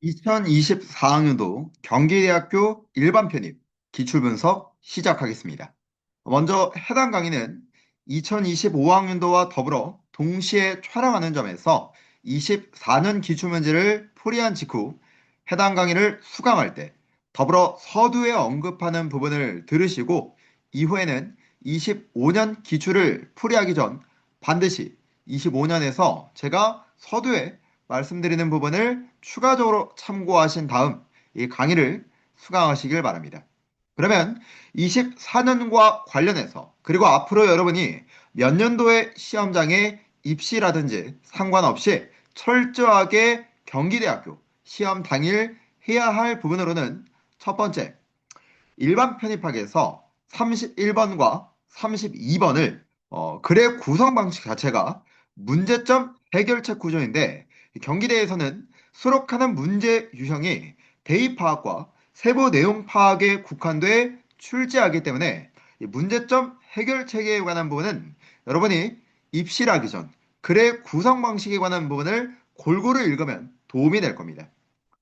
2024학년도 경기대학교 일반 편입 기출분석 시작하겠습니다. 먼저 해당 강의는 2025학년도와 더불어 동시에 촬영하는 점에서 24년 기출문제를 풀이한 직후 해당 강의를 수강할 때 더불어 서두에 언급하는 부분을 들으시고 이후에는 25년 기출을 풀이하기 전 반드시 25년에서 제가 서두에 말씀드리는 부분을 추가적으로 참고하신 다음 이 강의를 수강하시길 바랍니다. 그러면 24년과 관련해서 그리고 앞으로 여러분이 몇 년도에 시험장에 입시라든지 상관없이 철저하게 경기대학교 시험 당일 해야 할 부분으로는 첫 번째, 일반 편입학에서 31번과 32번을 글의 구성 방식 자체가 문제점 해결책 구조인데 경기대에서는 수록하는 문제 유형이 대입 파악과 세부 내용 파악에 국한돼 출제하기 때문에 이 문제점 해결책에 관한 부분은 여러분이 입시를 하기 전 글의 구성 방식에 관한 부분을 골고루 읽으면 도움이 될 겁니다.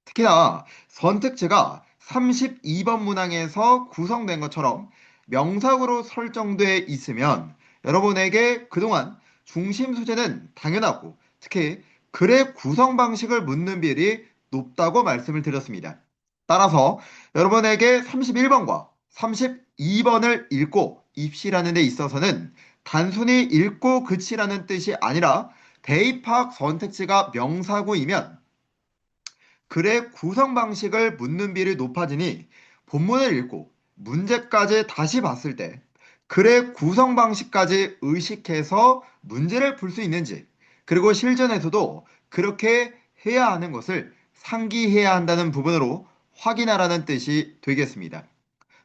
특히나 선택지가 32번 문항에서 구성된 것처럼 명사구로 설정돼 있으면 여러분에게 그동안 중심 소재는 당연하고 특히 글의 구성 방식을 묻는 비율이 높다고 말씀을 드렸습니다. 따라서 여러분에게 31번과 32번을 읽고 입시라는 데 있어서는 단순히 읽고 그치라는 뜻이 아니라 대입학 선택지가 명사구이면 글의 구성 방식을 묻는 비율이 높아지니 본문을 읽고 문제까지 다시 봤을 때 글의 구성 방식까지 의식해서 문제를 풀 수 있는지 그리고 실전에서도 그렇게 해야 하는 것을 상기해야 한다는 부분으로 확인하라는 뜻이 되겠습니다.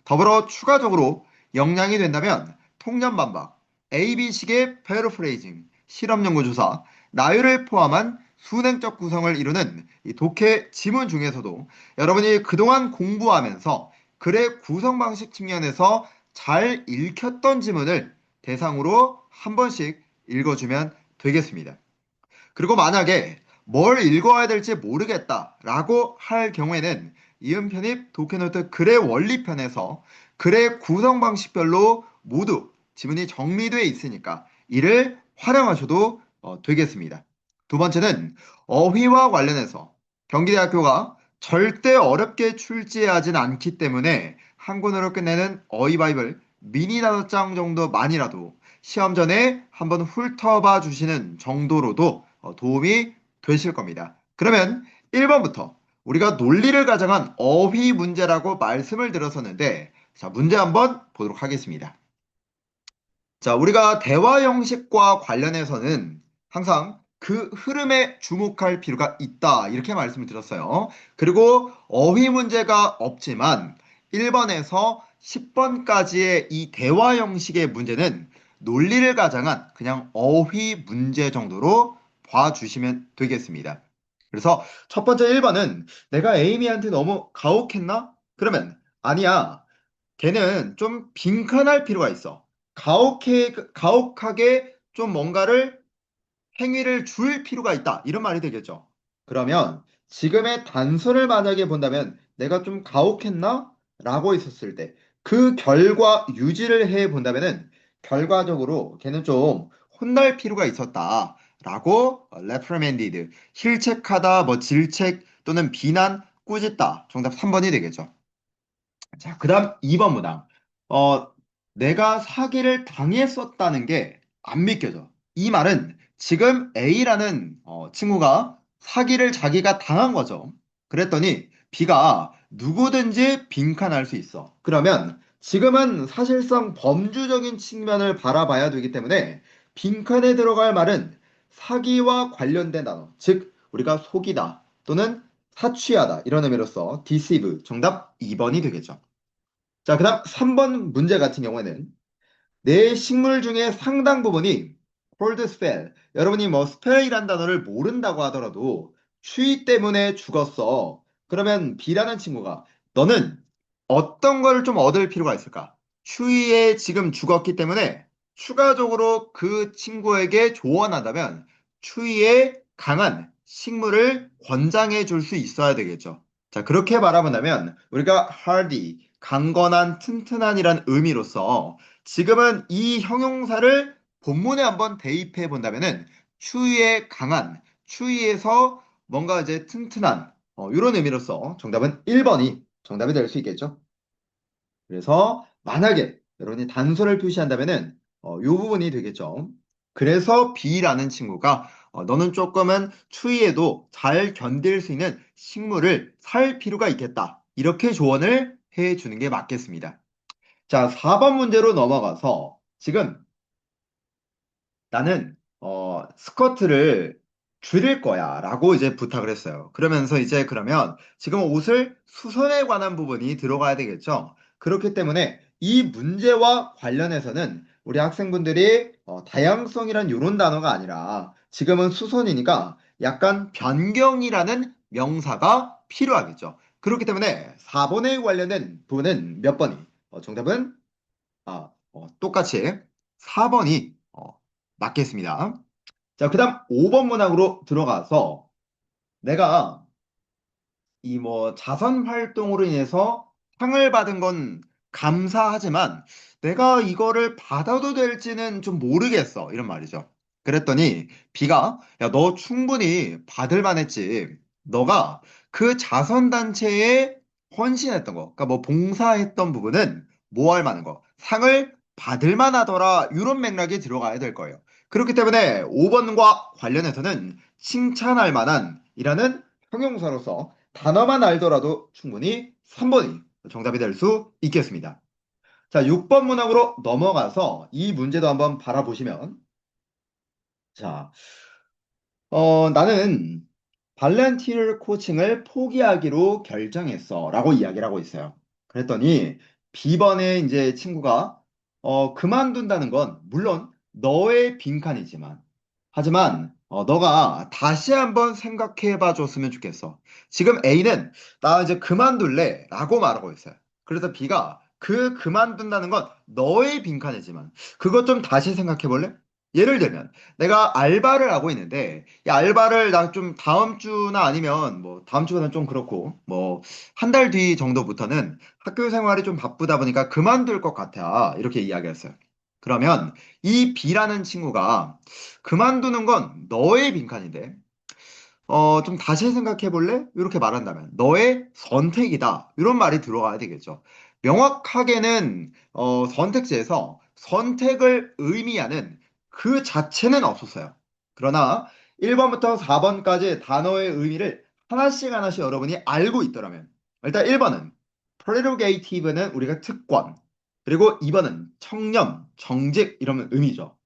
더불어 추가적으로 역량이 된다면 통념반박, AB식의 패러프레이징, 실험연구조사, 나열을 포함한 순행적 구성을 이루는 이 독해 지문 중에서도 여러분이 그동안 공부하면서 글의 구성 방식 측면에서 잘 읽혔던 지문을 대상으로 한 번씩 읽어주면 되겠습니다. 그리고 만약에 뭘 읽어야 될지 모르겠다라고 할 경우에는 이음 편입 독해노트 글의 원리편에서 글의 구성 방식별로 모두 지문이 정리되어 있으니까 이를 활용하셔도 되겠습니다. 두 번째는 어휘와 관련해서 경기대학교가 절대 어렵게 출제하진 않기 때문에 한 권으로 끝내는 어휘 바이블 미니 5장 정도만이라도 시험 전에 한번 훑어봐 주시는 정도로도 도움이 되실 겁니다. 그러면 1번부터 우리가 논리를 가정한 어휘 문제라고 말씀을 드렸었는데 자, 문제 한번 보도록 하겠습니다. 자, 우리가 대화 형식과 관련해서는 항상 그 흐름에 주목할 필요가 있다. 이렇게 말씀을 드렸어요. 그리고 어휘 문제가 없지만 1번에서 10번까지의 이 대화 형식의 문제는 논리를 가정한 그냥 어휘 문제 정도로 봐주시면 되겠습니다. 그래서 첫 번째 1번은 내가 에이미한테 너무 가혹했나? 그러면 아니야. 걔는 좀 빈칸할 필요가 있어. 가혹하게 좀 뭔가를 행위를 줄 필요가 있다. 이런 말이 되겠죠. 그러면 지금의 단서를 만약에 본다면 내가 좀 가혹했나? 라고 있었을 때 그 결과 유지를 해 본다면은 결과적으로 걔는 좀 혼날 필요가 있었다. 라고 reprimanded, 힐책하다, 뭐 질책 또는 비난, 꾸짖다. 정답 3번이 되겠죠. 자, 그 다음 2번 문항. 어, 내가 사기를 당했었다는 게 안 믿겨져. 이 말은 지금 A라는 친구가 사기를 자기가 당한 거죠. 그랬더니 B가 누구든지 빈칸할 수 있어. 그러면 지금은 사실상 범주적인 측면을 바라봐야 되기 때문에 빈칸에 들어갈 말은 사기와 관련된 단어, 즉 우리가 속이다 또는 사취하다 이런 의미로서 deceive 정답 2번이 되겠죠. 자, 그다음 3번 문제 같은 경우에는 내 식물 중에 상당 부분이 cold spell. 여러분이 뭐 spell이란 단어를 모른다고 하더라도 추위 때문에 죽었어. 그러면 B라는 친구가 너는 어떤 걸 좀 얻을 필요가 있을까? 추위에 지금 죽었기 때문에 추가적으로 그 친구에게 조언한다면 추위에 강한 식물을 권장해 줄 수 있어야 되겠죠. 자, 그렇게 바라본다면 우리가 hardy, 강건한, 튼튼한이란 의미로서 지금은 이 형용사를 본문에 한번 대입해 본다면은 추위에 강한, 추위에서 뭔가 이제 튼튼한 이런 의미로서 정답은 1번이 정답이 될 수 있겠죠. 그래서 만약에 여러분이 단서를 표시한다면은 이 부분이 되겠죠. 그래서 B라는 친구가 너는 조금은 추위에도 잘 견딜 수 있는 식물을 살 필요가 있겠다. 이렇게 조언을 해주는 게 맞겠습니다. 자, 4번 문제로 넘어가서 지금 나는 스커트를 줄일 거야 라고 이제 부탁을 했어요. 그러면서 이제 그러면 지금 옷을 수선에 관한 부분이 들어가야 되겠죠. 그렇기 때문에 이 문제와 관련해서는 우리 학생분들이 다양성이란 이런 단어가 아니라 지금은 수선이니까 약간 변경이라는 명사가 필요하겠죠. 그렇기 때문에 4번에 관련된 부분은 몇 번이? 정답은 똑같이 4번이 맞겠습니다. 자, 그 다음 5번 문항으로 들어가서 내가 이 뭐 자선 활동으로 인해서 상을 받은 건 감사하지만 내가 이거를 받아도 될지는 좀 모르겠어. 이런 말이죠. 그랬더니 B가 야, 너 충분히 받을 만했지. 너가 그 자선단체에 헌신했던 거, 그러니까 뭐 봉사했던 부분은 뭐 할 만한 거, 상을 받을 만하더라. 이런 맥락이 들어가야 될 거예요. 그렇기 때문에 5번과 관련해서는 칭찬할 만한 이라는 형용사로서 단어만 알더라도 충분히 3번이 정답이 될 수 있겠습니다. 자, 6번 문항으로 넘어가서 이 문제도 한번 바라보시면, 자, 나는 발렌티어 코칭을 포기하기로 결정했어 라고 이야기를 하고 있어요. 그랬더니 B번의 이제 친구가 그만둔다는 건 물론 너의 빈칸이지만 하지만 너가 다시 한번 생각해 봐 줬으면 좋겠어. 지금 A는 나 이제 그만둘래 라고 말하고 있어요. 그래서 B가 그만둔다는 건 너의 빈칸이지만 그것 좀 다시 생각해 볼래? 예를 들면 내가 알바를 하고 있는데 이 알바를 나 좀 다음 주나 아니면 뭐 다음 주는 좀 그렇고 뭐 한 달 뒤 정도부터는 학교 생활이 좀 바쁘다 보니까 그만둘 것 같아. 이렇게 이야기했어요. 그러면 이 B라는 친구가 그만두는 건 너의 빈칸인데 좀 다시 생각해 볼래? 이렇게 말한다면 너의 선택이다. 이런 말이 들어가야 되겠죠. 명확하게는 선택지에서 선택을 의미하는 그 자체는 없었어요. 그러나 1번부터 4번까지 단어의 의미를 하나씩 하나씩 여러분이 알고 있더라면 일단 1번은 prerogative는 우리가 특권 그리고 2번은 청렴, 정직 이러면 의미죠.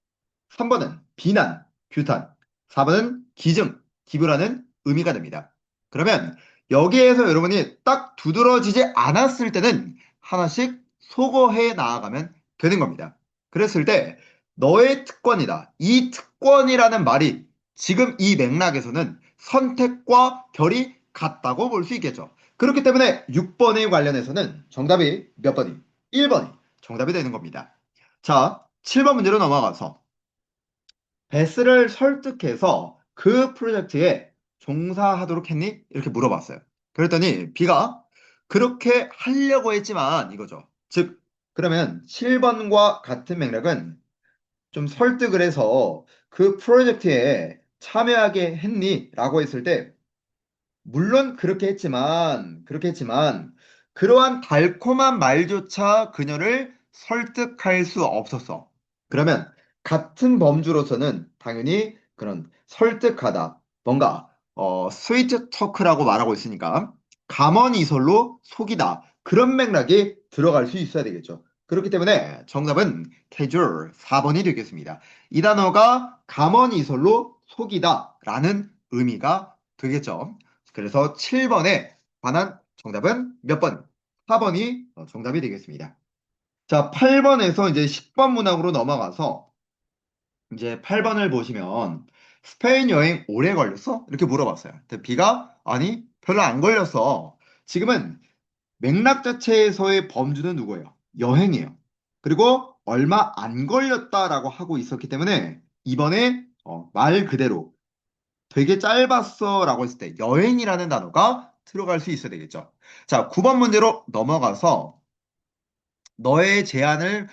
3번은 비난, 규탄, 4번은 기증, 기부라는 의미가 됩니다. 그러면 여기에서 여러분이 딱 두드러지지 않았을 때는 하나씩 소거해 나아가면 되는 겁니다. 그랬을 때 너의 특권이다. 이 특권이라는 말이 지금 이 맥락에서는 선택과 결이 같다고 볼 수 있겠죠. 그렇기 때문에 6번에 관련해서는 정답이 몇 번이? 1번이 정답이 되는 겁니다. 자, 7번 문제로 넘어가서 베스를 설득해서 그 프로젝트에 종사하도록 했니? 이렇게 물어봤어요. 그랬더니 B가 그렇게 하려고 했지만 이거죠. 즉, 그러면 7번과 같은 맥락은 좀 설득을 해서 그 프로젝트에 참여하게 했니? 라고 했을 때 물론 그렇게 했지만, 그러한 달콤한 말조차 그녀를 설득할 수 없었어. 그러면 같은 범주로서는 당연히 그런 설득하다, 뭔가, 스위트 토크라고 말하고 있으니까, 감언이설로 속이다. 그런 맥락이 들어갈 수 있어야 되겠죠. 그렇기 때문에 정답은 casual 4번이 되겠습니다. 이 단어가 감언이설로 속이다 라는 의미가 되겠죠. 그래서 7번에 관한 정답은 몇 번? 4번이 정답이 되겠습니다. 자, 8번에서 이제 10번 문항으로 넘어가서 이제 8번을 보시면 스페인 여행 오래 걸렸어? 이렇게 물어봤어요. 근데 B가 아니, 별로 안 걸렸어. 지금은 맥락 자체에서의 범주는 누구예요? 여행이에요. 그리고 얼마 안 걸렸다라고 하고 있었기 때문에 이번에 말 그대로 되게 짧았어 라고 했을 때 여행이라는 단어가 들어갈 수 있어야 되겠죠. 자, 9번 문제로 넘어가서 너의 제안을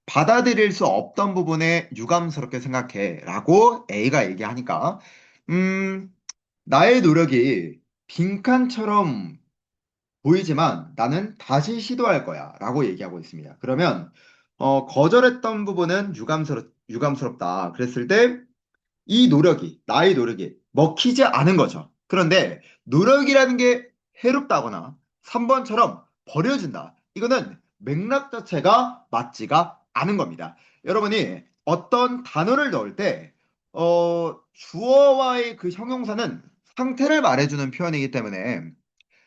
받아들일 수 없던 부분에 유감스럽게 생각해 라고 A가 얘기하니까 나의 노력이 빈칸처럼 보이지만 나는 다시 시도할 거야 라고 얘기하고 있습니다. 그러면 거절했던 부분은 유감스럽다 그랬을 때 이 노력이, 나의 노력이 먹히지 않은 거죠. 그런데 노력이라는 게 해롭다거나 3번처럼 버려진다. 이거는 맥락 자체가 맞지가 않은 겁니다. 여러분이 어떤 단어를 넣을 때, 주어와의 그 형용사는 상태를 말해주는 표현이기 때문에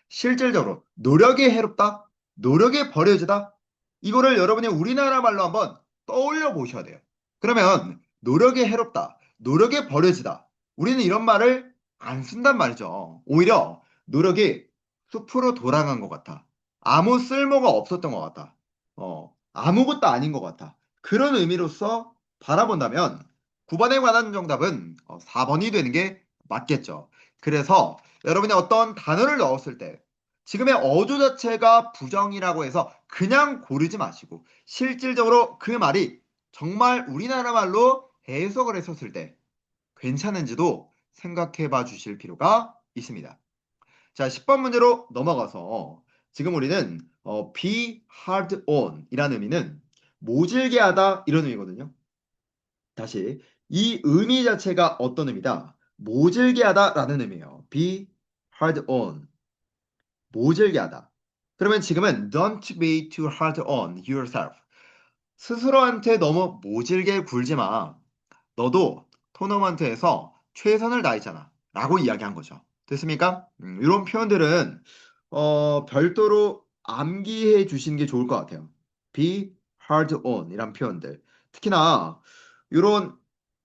실질적으로 노력이 해롭다, 노력이 버려지다. 이거를 여러분이 우리나라 말로 한번 떠올려 보셔야 돼요. 그러면 노력이 해롭다, 노력이 버려지다. 우리는 이런 말을 안 쓴단 말이죠. 오히려 노력이 숲으로 돌아간 것 같아. 아무 쓸모가 없었던 것 같아. 아무것도 아닌 것 같아. 그런 의미로서 바라본다면 9번에 관한 정답은 4번이 되는 게 맞겠죠. 그래서 여러분이 어떤 단어를 넣었을 때 지금의 어조 자체가 부정이라고 해서 그냥 고르지 마시고 실질적으로 그 말이 정말 우리나라 말로 해석을 했었을 때 괜찮은지도 생각해 봐 주실 필요가 있습니다. 자, 10번 문제로 넘어가서 지금 우리는 be hard on 이라는 의미는 모질게 하다 이런 의미거든요. 다시 이 의미 자체가 어떤 의미다? 모질게 하다라는 의미예요. be hard on 모질게 하다. 그러면 지금은 don't be too hard on yourself. 스스로한테 너무 모질게 굴지 마. 너도 토너먼트에서 최선을 다했잖아. 라고 이야기한 거죠. 됐습니까? 이런 표현들은 별도로 암기해 주시는 게 좋을 것 같아요. be hard on 이란 표현들. 특히나 이런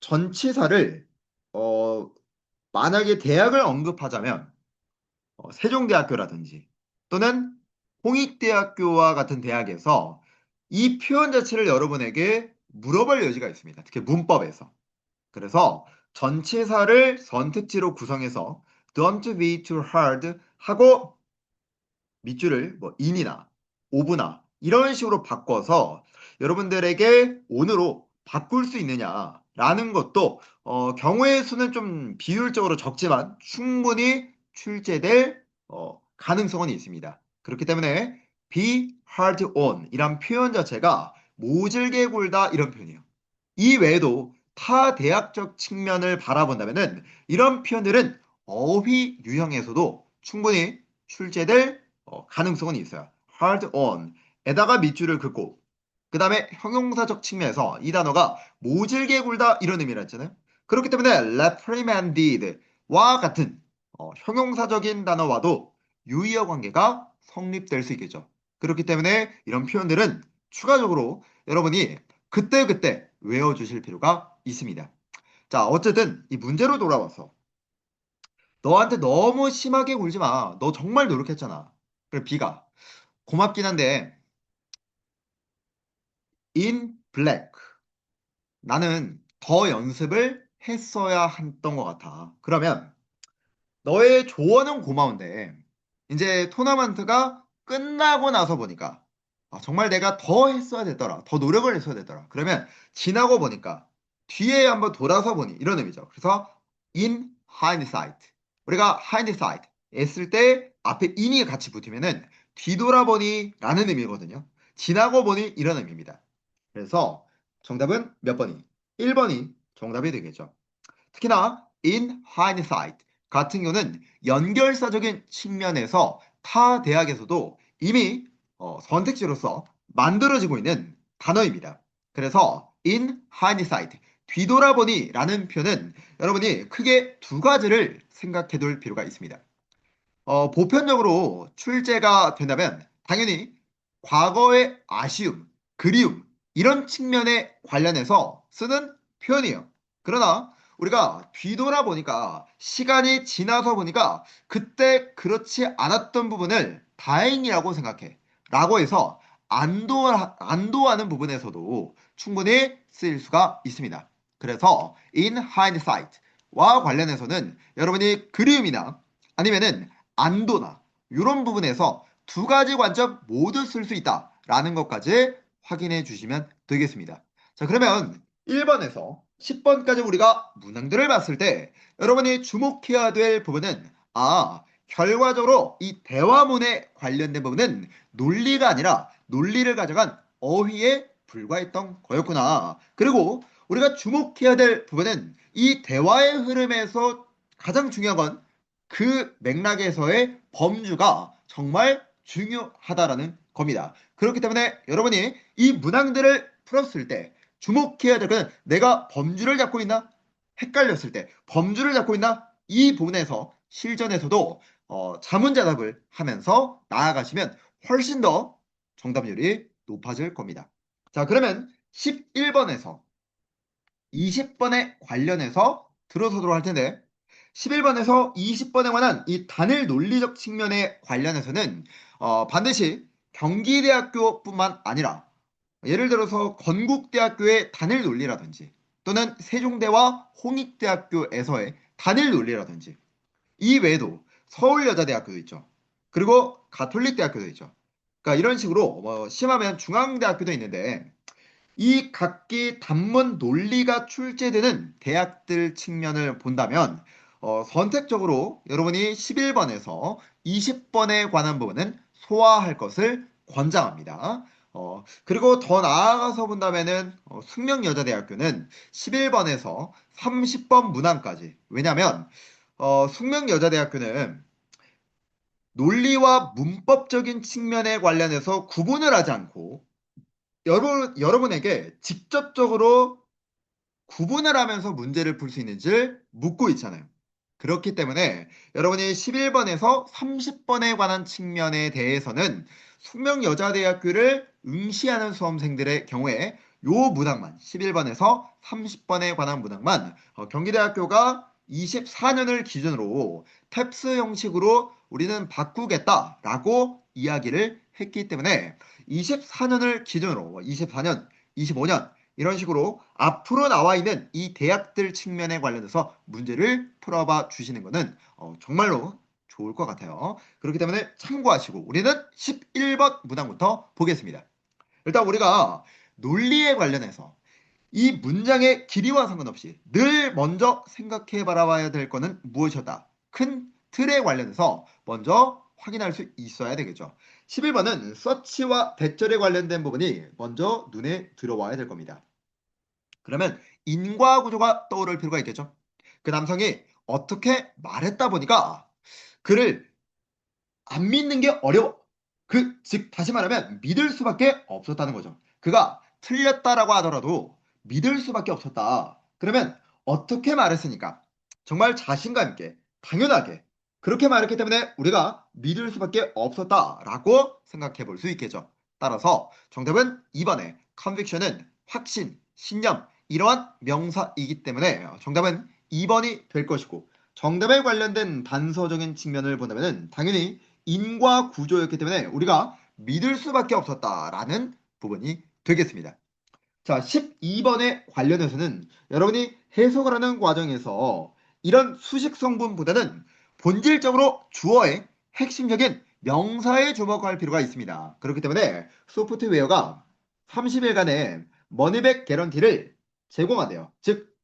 전치사를 어, 만약에 대학을 언급하자면 세종대학교라든지 또는 홍익대학교와 같은 대학에서 이 표현 자체를 여러분에게 물어볼 여지가 있습니다. 특히 문법에서. 그래서 전치사를 선택지로 구성해서 don't be too hard 하고 밑줄을 뭐 in이나 of나 이런 식으로 바꿔서 여러분들에게 on으로 바꿀 수 있느냐라는 것도 경우의 수는 좀 비율적으로 적지만 충분히 출제될 가능성은 있습니다. 그렇기 때문에 be hard on 이란 표현 자체가 모질게 굴다 이런 표현이에요. 이 외에도 타 대학적 측면을 바라본다면은 이런 표현들은 어휘 유형에서도 충분히 출제될 가능성은 있어요. hard on 에다가 밑줄을 긋고 그 다음에 형용사적 측면에서 이 단어가 모질게 굴다 이런 의미를 했잖아요. 그렇기 때문에 reprimanded와 같은 형용사적인 단어와도 유의어 관계가 성립될 수 있겠죠. 그렇기 때문에 이런 표현들은 추가적으로 여러분이 그때그때 외워주실 필요가 있습니다. 자, 어쨌든 이 문제로 돌아와서 너한테 너무 심하게 굴지 마. 너 정말 노력했잖아. 그래, B가 고맙긴 한데 in black 나는 더 연습을 했어야 했던 것 같아. 그러면 너의 조언은 고마운데 이제 토너먼트가 끝나고 나서 보니까 정말 내가 더 했어야 됐더라. 더 노력을 했어야 됐더라. 그러면 지나고 보니까 뒤에 한번 돌아서 보니 이런 의미죠. 그래서 in hindsight 우리가 hindsight 했을 때 앞에 in이 같이 붙으면은 뒤돌아보니 라는 의미거든요. 지나고 보니 이런 의미입니다. 그래서 정답은 몇 번이? 1번이 정답이 되겠죠. 특히나 in hindsight 같은 경우는 연결사적인 측면에서 타 대학에서도 이미 선택지로서 만들어지고 있는 단어입니다. 그래서 in hindsight 뒤돌아보니 라는 표현은 여러분이 크게 두 가지를 생각해 둘 필요가 있습니다. 보편적으로 출제가 된다면 당연히 과거의 아쉬움, 그리움 이런 측면에 관련해서 쓰는 표현이에요. 그러나 우리가 뒤돌아보니까 시간이 지나서 보니까 그때 그렇지 않았던 부분을 다행이라고 생각해. 라고 해서 안도하는 부분에서도 충분히 쓰일 수가 있습니다. 그래서 in hindsight 와 관련해서는 여러분이 그리움이나 아니면은 안도나 이런 부분에서 두 가지 관점 모두 쓸 수 있다라는 것까지 확인해 주시면 되겠습니다. 자, 그러면 1번에서 10번까지 우리가 문항들을 봤을 때 여러분이 주목해야 될 부분은 결과적으로 이 대화문에 관련된 부분은 논리가 아니라 논리를 가져간 어휘에 불과했던 거였구나. 그리고 우리가 주목해야 될 부분은 이 대화의 흐름에서 가장 중요한 건 그 맥락에서의 범주가 정말 중요하다라는 겁니다. 그렇기 때문에 여러분이 이 문항들을 풀었을 때 주목해야 될 것은 내가 범주를 잡고 있나? 헷갈렸을 때 범주를 잡고 있나? 이 부분에서 실전에서도 자문자답을 하면서 나아가시면 훨씬 더 정답률이 높아질 겁니다. 자, 그러면 11번에서 20번에 관련해서 들어서도록 할 텐데 11번에서 20번에 관한 이 단일 논리적 측면에 관련해서는 반드시 경기대학교뿐만 아니라 예를 들어서 건국대학교의 단일 논리라든지 또는 세종대와 홍익대학교에서의 단일 논리라든지 이 외에도 서울여자대학교도 있죠. 그리고 가톨릭대학교도 있죠. 그러니까 이런 식으로 심하면 중앙대학교도 있는데 이 각기 단문 논리가 출제되는 대학들 측면을 본다면 선택적으로 여러분이 11번에서 20번에 관한 부분은 소화할 것을 권장합니다. 그리고 더 나아가서 본다면은 숙명여자대학교는 11번에서 30번 문항까지 왜냐하면 숙명여자대학교는 논리와 문법적인 측면에 관련해서 구분을 하지 않고 여러분에게 직접적으로 구분을 하면서 문제를 풀 수 있는지를 묻고 있잖아요. 그렇기 때문에 여러분이 11번에서 30번에 관한 측면에 대해서는 숙명여자대학교를 응시하는 수험생들의 경우에 요 문항만 11번에서 30번에 관한 문항만 경기대학교가 24년을 기준으로 탭스 형식으로 우리는 바꾸겠다라고 이야기를 했기 때문에 24년을 기준으로 24년, 25년 이런 식으로 앞으로 나와 있는 이 대학들 측면에 관련해서 문제를 풀어봐 주시는 것은 정말로 좋을 것 같아요. 그렇기 때문에 참고하시고 우리는 11번 문항부터 보겠습니다. 일단 우리가 논리에 관련해서 이 문장의 길이와 상관없이 늘 먼저 생각해 바라봐야 될 것은 무엇이었다. 큰 틀에 관련해서 먼저 확인할 수 있어야 되겠죠. 11번은 서치와 대절에 관련된 부분이 먼저 눈에 들어와야 될 겁니다. 그러면 인과 구조가 떠오를 필요가 있겠죠. 그 남성이 어떻게 말했다 보니까 그를 안 믿는 게 어려워. 즉 다시 말하면 믿을 수밖에 없었다는 거죠. 그가 틀렸다라고 하더라도 믿을 수밖에 없었다. 그러면 어떻게 말했으니까 정말 자신감 있게 당연하게 그렇게 말했기 때문에 우리가 믿을 수밖에 없었다라고 생각해 볼 수 있겠죠. 따라서 정답은 2번에 conviction은 확신, 신념 이러한 명사이기 때문에 정답은 2번이 될 것이고 정답에 관련된 단서적인 측면을 본다면 당연히 인과 구조였기 때문에 우리가 믿을 수밖에 없었다라는 부분이 되겠습니다. 자, 12번에 관련해서는 여러분이 해석을 하는 과정에서 이런 수식 성분보다는 본질적으로 주어의 핵심적인 명사에 주목할 필요가 있습니다. 그렇기 때문에 소프트웨어가 30일간의 머니백 개런티를 제공한대요. 즉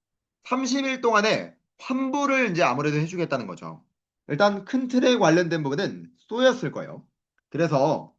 30일 동안에 환불을 이제 아무래도 해주겠다는 거죠. 일단 큰 틀에 관련된 부분은 쏘였을 거예요. 그래서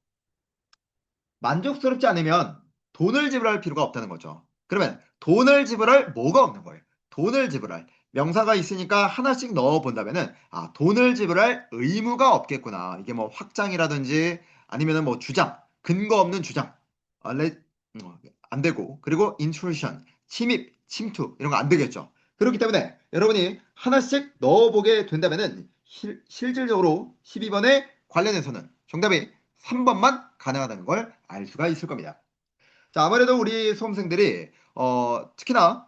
만족스럽지 않으면 돈을 지불할 필요가 없다는 거죠. 그러면 돈을 지불할 뭐가 없는 거예요? 돈을 지불할 명사가 있으니까 하나씩 넣어 본다면은 돈을 지불할 의무가 없겠구나. 이게 뭐 확장이라든지 아니면은 뭐 주장, 근거 없는 주장. 안 되고 그리고 intrusion, 침입, 침투 이런 거 안 되겠죠. 그렇기 때문에 여러분이 하나씩 넣어보게 된다면은 실질적으로 12번에 관련해서는 정답이 3번만 가능하다는 걸 알 수가 있을 겁니다. 자, 아무래도 우리 수험생들이 특히나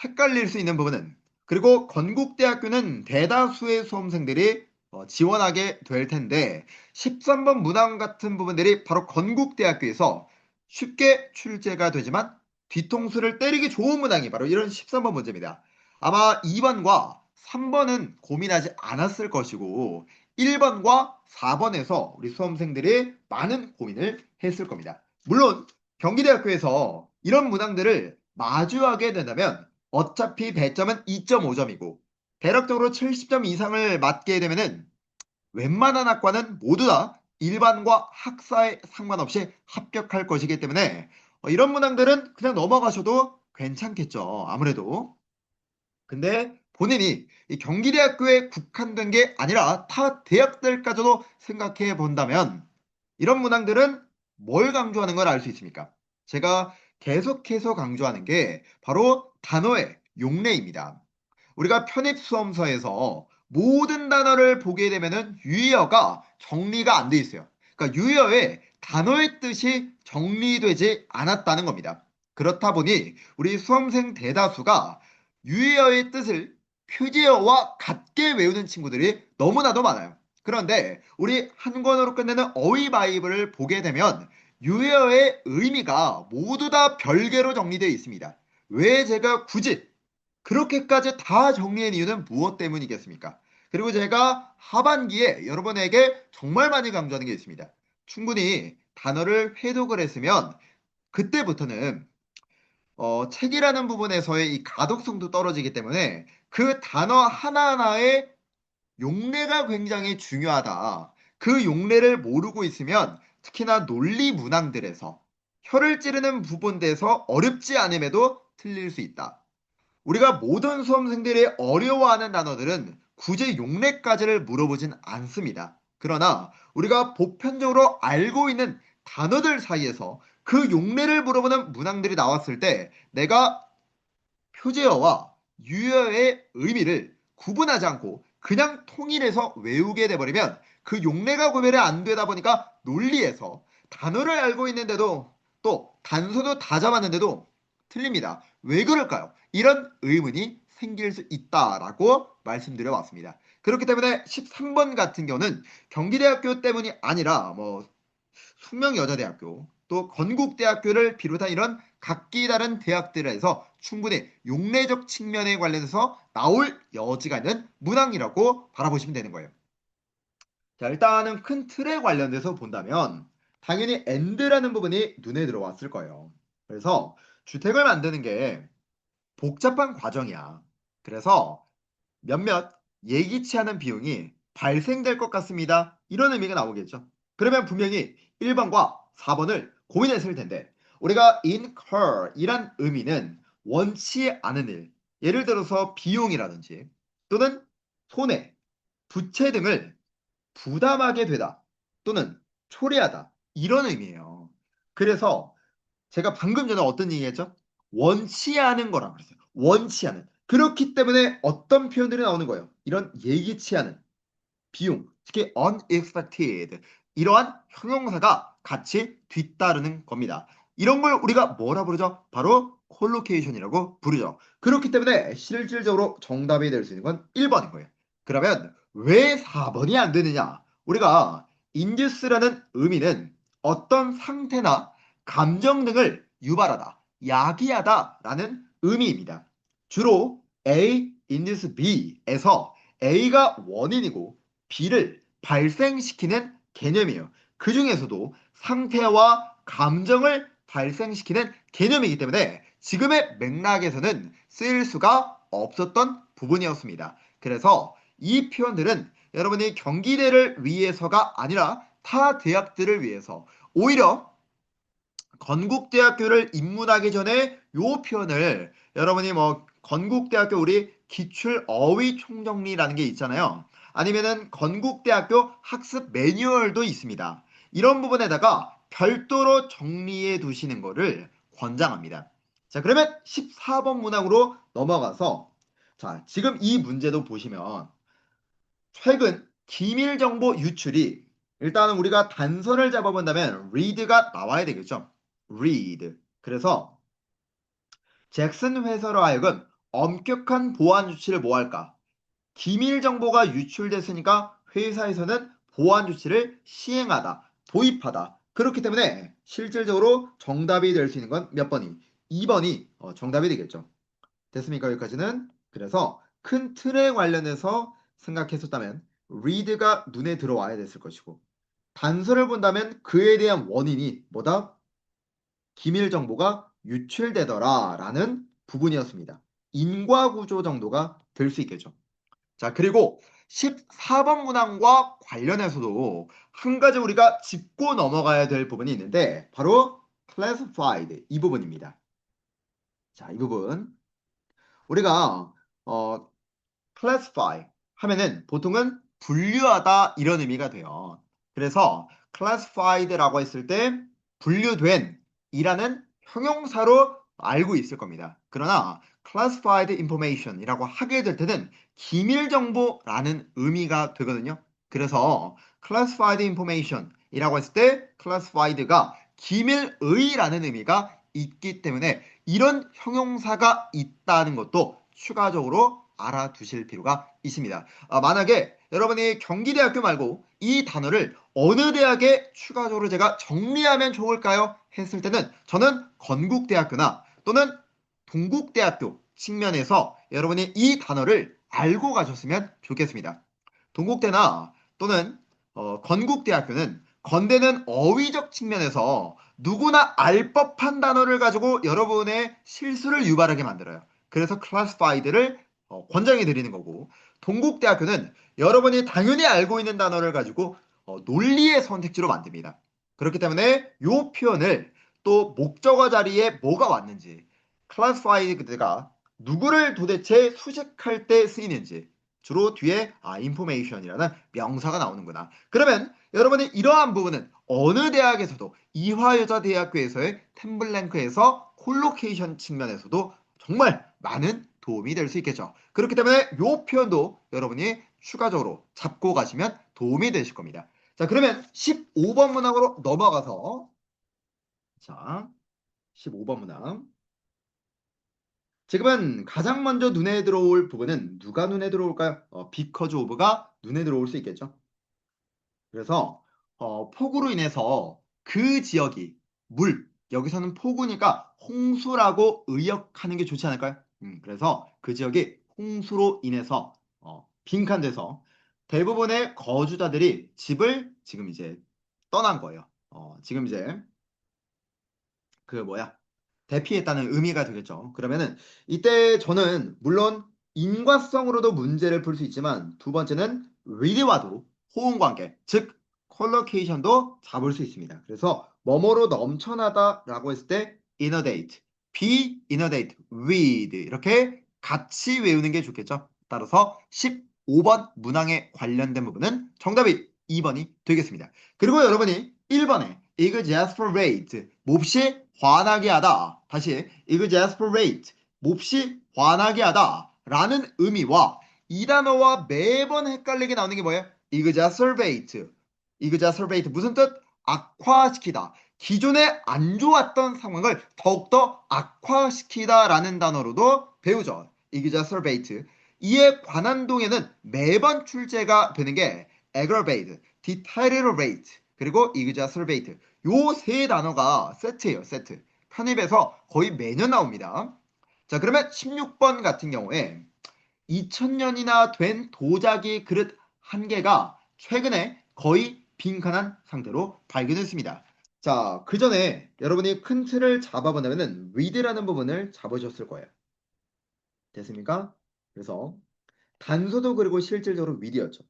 헷갈릴 수 있는 부분은 그리고 건국대학교는 대다수의 수험생들이 지원하게 될 텐데 13번 문항 같은 부분들이 바로 건국대학교에서 쉽게 출제가 되지만 뒤통수를 때리기 좋은 문항이 바로 이런 13번 문제입니다. 아마 2번과 3번은 고민하지 않았을 것이고 1번과 4번에서 우리 수험생들이 많은 고민을 했을 겁니다. 물론 경기대학교에서 이런 문항들을 마주하게 된다면 어차피 배점은 2.5점이고 대략적으로 70점 이상을 맞게 되면은 웬만한 학과는 모두 다 일반과 학사에 상관없이 합격할 것이기 때문에 이런 문항들은 그냥 넘어가셔도 괜찮겠죠. 아무래도. 근데 본인이 이 경기대학교에 국한된 게 아니라 타 대학들까지도 생각해 본다면 이런 문항들은 뭘 강조하는 걸 알 수 있습니까? 제가 계속해서 강조하는 게 바로 단어의 용례입니다. 우리가 편입수험서에서 모든 단어를 보게 되면은 유의어가 정리가 안 돼 있어요. 그러니까 유의어의 단어의 뜻이 정리되지 않았다는 겁니다. 그렇다 보니 우리 수험생 대다수가 유의어의 뜻을 표지어와 같게 외우는 친구들이 너무나도 많아요. 그런데 우리 한 권으로 끝내는 어휘 바이블을 보게 되면 유의어의 의미가 모두 다 별개로 정리되어 있습니다. 왜 제가 굳이 그렇게까지 다 정리한 이유는 무엇 때문이겠습니까? 그리고 제가 하반기에 여러분에게 정말 많이 강조하는 게 있습니다. 충분히 단어를 회독을 했으면 그때부터는 책이라는 부분에서의 이 가독성도 떨어지기 때문에 그 단어 하나하나의 용례가 굉장히 중요하다. 그 용례를 모르고 있으면 특히나 논리 문항들에서 혀를 찌르는 부분에서 어렵지 않음에도 틀릴 수 있다. 우리가 모든 수험생들이 어려워하는 단어들은 굳이 용례까지를 물어보진 않습니다. 그러나 우리가 보편적으로 알고 있는 단어들 사이에서 그 용례를 물어보는 문항들이 나왔을 때 내가 표제어와 유효의 의미를 구분하지 않고 그냥 통일해서 외우게 돼버리면 그 용례가 구별이 안 되다 보니까 논리에서 단어를 알고 있는데도 또 단서도 다 잡았는데도 틀립니다. 왜 그럴까요? 이런 의문이 생길 수 있다라고 말씀드려 왔습니다. 그렇기 때문에 13번 같은 경우는 경기대학교 때문이 아니라 숙명여자대학교 또 건국대학교를 비롯한 이런 각기 다른 대학들에서 충분히 용례적 측면에 관련해서 나올 여지가 있는 문항이라고 바라보시면 되는 거예요. 자, 일단은 큰 틀에 관련돼서 본다면 당연히 and라는 부분이 눈에 들어왔을 거예요. 그래서 주택을 만드는 게 복잡한 과정이야. 그래서 몇몇 예기치 않은 비용이 발생될 것 같습니다. 이런 의미가 나오겠죠. 그러면 분명히 1번과 4번을 고민했을 텐데 우리가 incur 이란 의미는 원치 않은 일, 예를 들어서 비용이라든지 또는 손해, 부채 등을 부담하게 되다 또는 초래하다 이런 의미예요. 그래서 제가 방금 전에 어떤 얘기했죠? 원치 않은 거라고 그랬어요. 원치 않은. 그렇기 때문에 어떤 표현들이 나오는 거예요? 이런 예기치 않은 비용, 특히 unexpected 이러한 형용사가 같이 뒤따르는 겁니다. 이런 걸 우리가 뭐라 부르죠? 바로 콜로케이션이라고 부르죠. 그렇기 때문에 실질적으로 정답이 될 수 있는 건 1번인 거예요. 그러면 왜 4번이 안 되느냐? 우리가 induce라는 의미는 어떤 상태나 감정 등을 유발하다, 야기하다라는 의미입니다. 주로 A induce B에서 A가 원인이고 B를 발생시키는 개념이에요. 그 중에서도 상태와 감정을 발생시키는 개념이기 때문에 지금의 맥락에서는 쓰일 수가 없었던 부분이었습니다. 그래서 이 표현들은 여러분이 경기대를 위해서가 아니라 타 대학들을 위해서 오히려 건국대학교를 입문하기 전에 요 표현을 여러분이 건국대학교 우리 기출 어휘 총정리라는 게 있잖아요. 아니면은 건국대학교 학습 매뉴얼도 있습니다. 이런 부분에다가 별도로 정리해 두시는 거를 권장합니다. 자, 그러면 14번 문항으로 넘어가서 자, 지금 이 문제도 보시면 최근 기밀 정보 유출이 일단은 우리가 단서를 잡아본다면 read가 나와야 되겠죠. read. 그래서 잭슨 회사로 하여금 엄격한 보안 조치를 뭐 할까? 기밀 정보가 유출됐으니까 회사에서는 보안 조치를 시행하다, 도입하다. 그렇기 때문에 실질적으로 정답이 될 수 있는 건 몇 번이? 2번이 정답이 되겠죠. 됐습니까? 여기까지는. 그래서 큰 틀에 관련해서 생각했었다면 read가 눈에 들어와야 됐을 것이고 단서를 본다면 그에 대한 원인이 뭐다? 기밀 정보가 유출되더라라는 부분이었습니다. 인과구조 정도가 될 수 있겠죠. 자, 그리고 14번 문항과 관련해서도 한 가지 우리가 짚고 넘어가야 될 부분이 있는데 바로 classified 이 부분입니다. 자, 이 부분 우리가 classify 하면은 보통은 분류하다 이런 의미가 돼요. 그래서 classified라고 했을 때 분류된 이라는 형용사로 알고 있을 겁니다. 그러나 classified information이라고 하게 될 때는 기밀 정보라는 의미가 되거든요. 그래서 classified information이라고 했을 때 classified가 기밀의라는 의미가 있기 때문에 이런 형용사가 있다는 것도 추가적으로 알아두실 필요가 있습니다. 만약에 여러분이 경기대학교 말고 이 단어를 어느 대학에 추가적으로 제가 정리하면 좋을까요? 했을 때는 저는 건국대학교나 또는 동국대학교 측면에서 여러분이 이 단어를 알고 가셨으면 좋겠습니다. 동국대나 또는 건국대학교는 건대는 어휘적 측면에서 누구나 알 법한 단어를 가지고 여러분의 실수를 유발하게 만들어요. 그래서 classified를 권장해 드리는 거고 동국대학교는 여러분이 당연히 알고 있는 단어를 가지고 논리의 선택지로 만듭니다. 그렇기 때문에 이 표현을 또 목적어 자리에 뭐가 왔는지 classified가 누구를 도대체 수식할 때 쓰이는지 주로 뒤에 information이라는 명사가 나오는구나. 그러면 여러분이 이러한 부분은 어느 대학에서도 이화여자대학교에서의 템블랭크에서 콜로케이션 측면에서도 정말 많은 도움이 될 수 있겠죠. 그렇기 때문에 이 표현도 여러분이 추가적으로 잡고 가시면 도움이 되실 겁니다. 자, 그러면 15번 문항으로 넘어가서 자, 15번 문항. 지금은 가장 먼저 눈에 들어올 부분은 누가 눈에 들어올까요? because of가 눈에 들어올 수 있겠죠. 그래서 폭우로 인해서 그 지역이 여기서는 폭우니까 홍수라고 의역하는 게 좋지 않을까요? 그래서 그 지역이 홍수로 인해서 빈칸돼서 대부분의 거주자들이 집을 지금 이제 떠난 거예요. 지금 이제 그 뭐야 대피했다는 의미가 되겠죠. 그러면은 이때 저는 물론 인과성으로도 문제를 풀 수 있지만 두 번째는 read와도 호응관계, 즉 컬로케이션도 잡을 수 있습니다. 그래서 뭐뭐로 넘쳐나다라고 했을 때 inundate, be inundate with 이렇게 같이 외우는 게 좋겠죠. 따라서 15번 문항에 관련된 부분은 정답이 2번이 되겠습니다. 그리고 여러분이 1번에 exasperate 몹시 화나게 하다. 다시 exasperate 몹시 화나게 하다 라는 의미와 이 단어와 매번 헷갈리게 나오는 게 뭐예요? exasperate 무슨 뜻? 악화시키다. 기존에 안 좋았던 상황을 더욱더 악화시키다 라는 단어로도 배우죠. exasperate 이에 관한 동에는 매번 출제가 되는 게 aggravate, deteriorate 그리고 exasperate 요 세 단어가 세트예요, 세트. 편입에서 거의 매년 나옵니다. 자, 그러면 16번 같은 경우에 2000년이나 된 도자기 그릇 한 개가 최근에 거의 빈칸한 상태로 발견했습니다. 자, 그 전에 여러분이 큰 틀을 잡아본다면 read라는 부분을 잡으셨을 거예요. 됐습니까? 그래서 단서도 그리고 실질적으로 read였죠.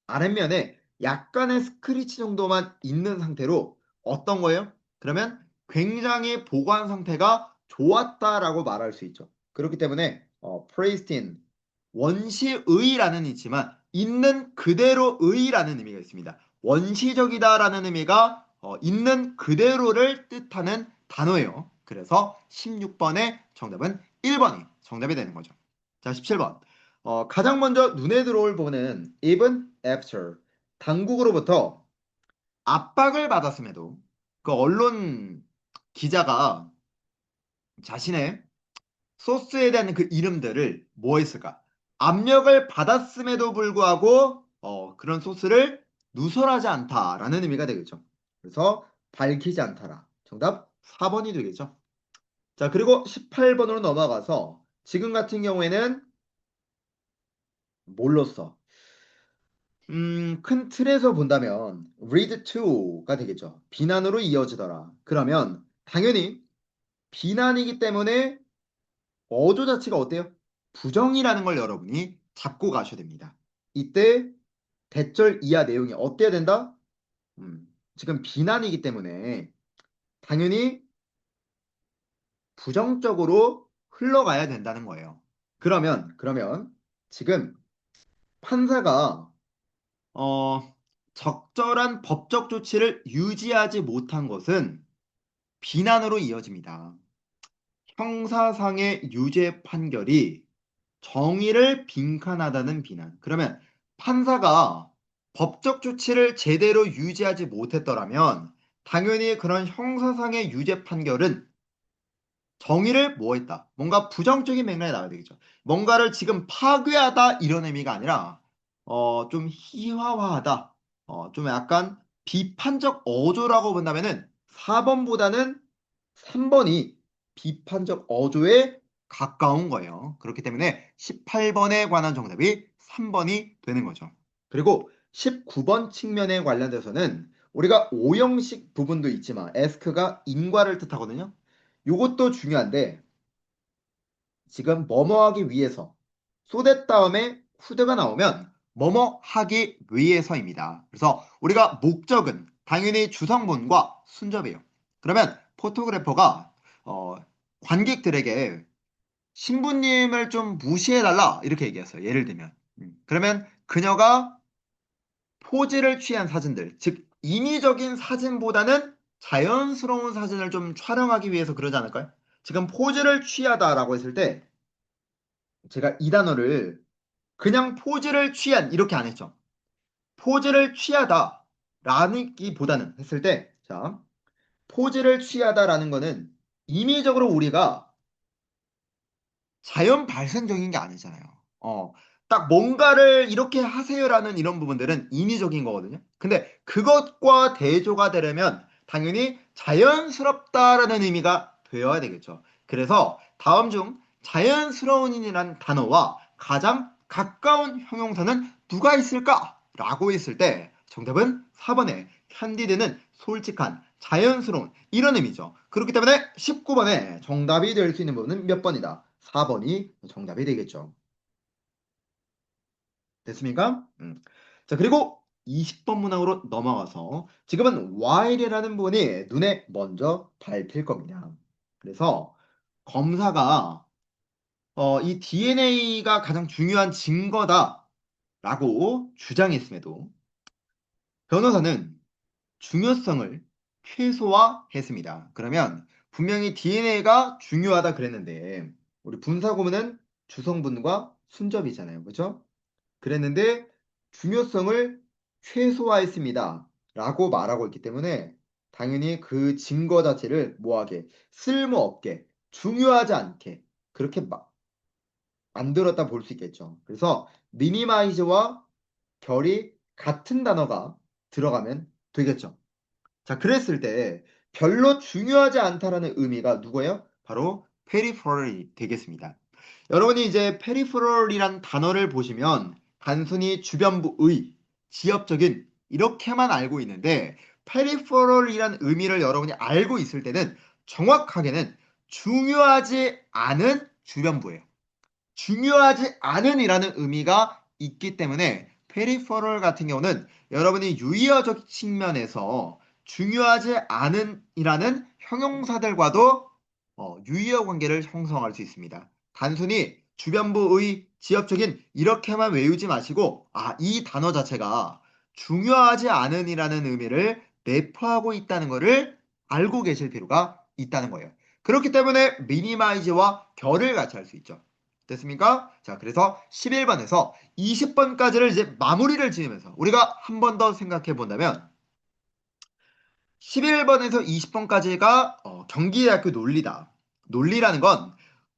아랫면에 약간의 스크리치 정도만 있는 상태로 어떤 거예요? 그러면 굉장히 보관 상태가 좋았다라고 말할 수 있죠. 그렇기 때문에 pristine, 원시의라는 있지만 있는 그대로의라는 의미가 있습니다. 원시적이다라는 의미가 있는 그대로를 뜻하는 단어예요. 그래서 16번의 정답은 1번이 정답이 되는 거죠. 자, 17번. 가장 먼저 눈에 들어올 부분은 even after 당국으로부터 압박을 받았음에도 그 언론 기자가 자신의 소스에 대한 그 이름들을 뭐 했을까? 압력을 받았음에도 불구하고 그런 소스를 누설하지 않다라는 의미가 되겠죠. 그래서 밝히지 않다라. 정답 4번이 되겠죠. 자, 그리고 18번으로 넘어가서 지금 같은 경우에는 뭘로써? 큰 틀에서 본다면 read to가 되겠죠. 비난으로 이어지더라. 그러면 당연히 비난이기 때문에 어조 자체가 어때요? 부정이라는 걸 여러분이 잡고 가셔야 됩니다. 이때 대절 이하 내용이 어때야 된다? 지금 비난이기 때문에 당연히 부정적으로 흘러가야 된다는 거예요. 그러면 지금 판사가 적절한 법적 조치를 유지하지 못한 것은 비난으로 이어집니다. 형사상의 유죄 판결이 정의를 빈칸하다는 비난. 그러면 판사가 법적 조치를 제대로 유지하지 못했더라면 당연히 그런 형사상의 유죄 판결은 정의를 뭐 했다? 뭔가 부정적인 맥락에 나와야 되겠죠. 뭔가를 지금 파괴하다 이런 의미가 아니라 좀 희화화하다. 좀 약간 비판적 어조라고 본다면은 4번보다는 3번이 비판적 어조에 가까운 거예요. 그렇기 때문에 18번에 관한 정답이 3번이 되는 거죠. 그리고 19번 측면에 관련돼서는 우리가 오형식 부분도 있지만 ask가 인과를 뜻하거든요. 요것도 중요한데 지금 뭐뭐 하기 위해서 쏟았 다음에 후드가 나오면 뭐뭐 하기 위해서입니다. 그래서 우리가 목적은 당연히 주성분과 순접이에요. 그러면 포토그래퍼가 관객들에게 신부님을 좀 무시해달라 이렇게 얘기했어요. 예를 들면 그러면 그녀가 포즈를 취한 사진들, 즉 인위적인 사진보다는 자연스러운 사진을 좀 촬영하기 위해서 그러지 않을까요? 지금 포즈를 취하다라고 했을 때 제가 이 단어를 그냥 포즈를 취한 이렇게 안 했죠. 포즈를 취하다라는기보다는 했을 때 자, 포즈를 취하다라는 거는 임의적으로 우리가 자연 발생적인 게 아니잖아요. 딱 뭔가를 이렇게 하세요라는 이런 부분들은 인위적인 거거든요. 근데 그것과 대조가 되려면 당연히 자연스럽다라는 의미가 되어야 되겠죠. 그래서 다음 중 자연스러운이라는 단어와 가장 가까운 형용사는 누가 있을까? 라고 했을 때 정답은 4번에 캔디드는 솔직한, 자연스러운 이런 의미죠. 그렇기 때문에 19번에 정답이 될 수 있는 부분은 몇 번이다? 4번이 정답이 되겠죠. 됐습니까? 자, 그리고 20번 문항으로 넘어가서 지금은 while이라는 부분이 눈에 먼저 밟힐 겁니다. 그래서 검사가 이 DNA가 가장 중요한 증거다라고 주장했음에도 변호사는 중요성을 최소화했습니다. 그러면 분명히 DNA가 중요하다 그랬는데 우리 분사구문은 주성분과 순접이잖아요. 그렇죠? 그랬는데 중요성을 최소화했습니다. 라고 말하고 있기 때문에 당연히 그 증거 자체를 뭐하게 쓸모없게 중요하지 않게 그렇게 만들었다 볼 수 있겠죠. 그래서 미니마이즈와 결이 같은 단어가 들어가면 되겠죠. 자, 그랬을 때 별로 중요하지 않다라는 의미가 누구예요? 바로 페리퍼럴이 되겠습니다. 여러분이 이제 페리퍼럴이란 단어를 보시면 단순히 주변부의, 지엽적인 이렇게만 알고 있는데 페리퍼럴이란 의미를 여러분이 알고 있을 때는 정확하게는 중요하지 않은 주변부예요. 중요하지 않은이라는 의미가 있기 때문에 페리퍼럴 같은 경우는 여러분이 유의어적 측면에서 중요하지 않은이라는 형용사들과도 유의어 관계를 형성할 수 있습니다. 단순히 주변부의 지역적인 이렇게만 외우지 마시고 이 단어 자체가 중요하지 않은이라는 의미를 내포하고 있다는 것을 알고 계실 필요가 있다는 거예요. 그렇기 때문에 미니마이즈와 결을 같이 할 수 있죠. 됐습니까? 자, 그래서 11번에서 20번까지를 이제 마무리를 지으면서 우리가 한 번 더 생각해 본다면 11번에서 20번까지가 경기대학교 논리다. 논리라는 건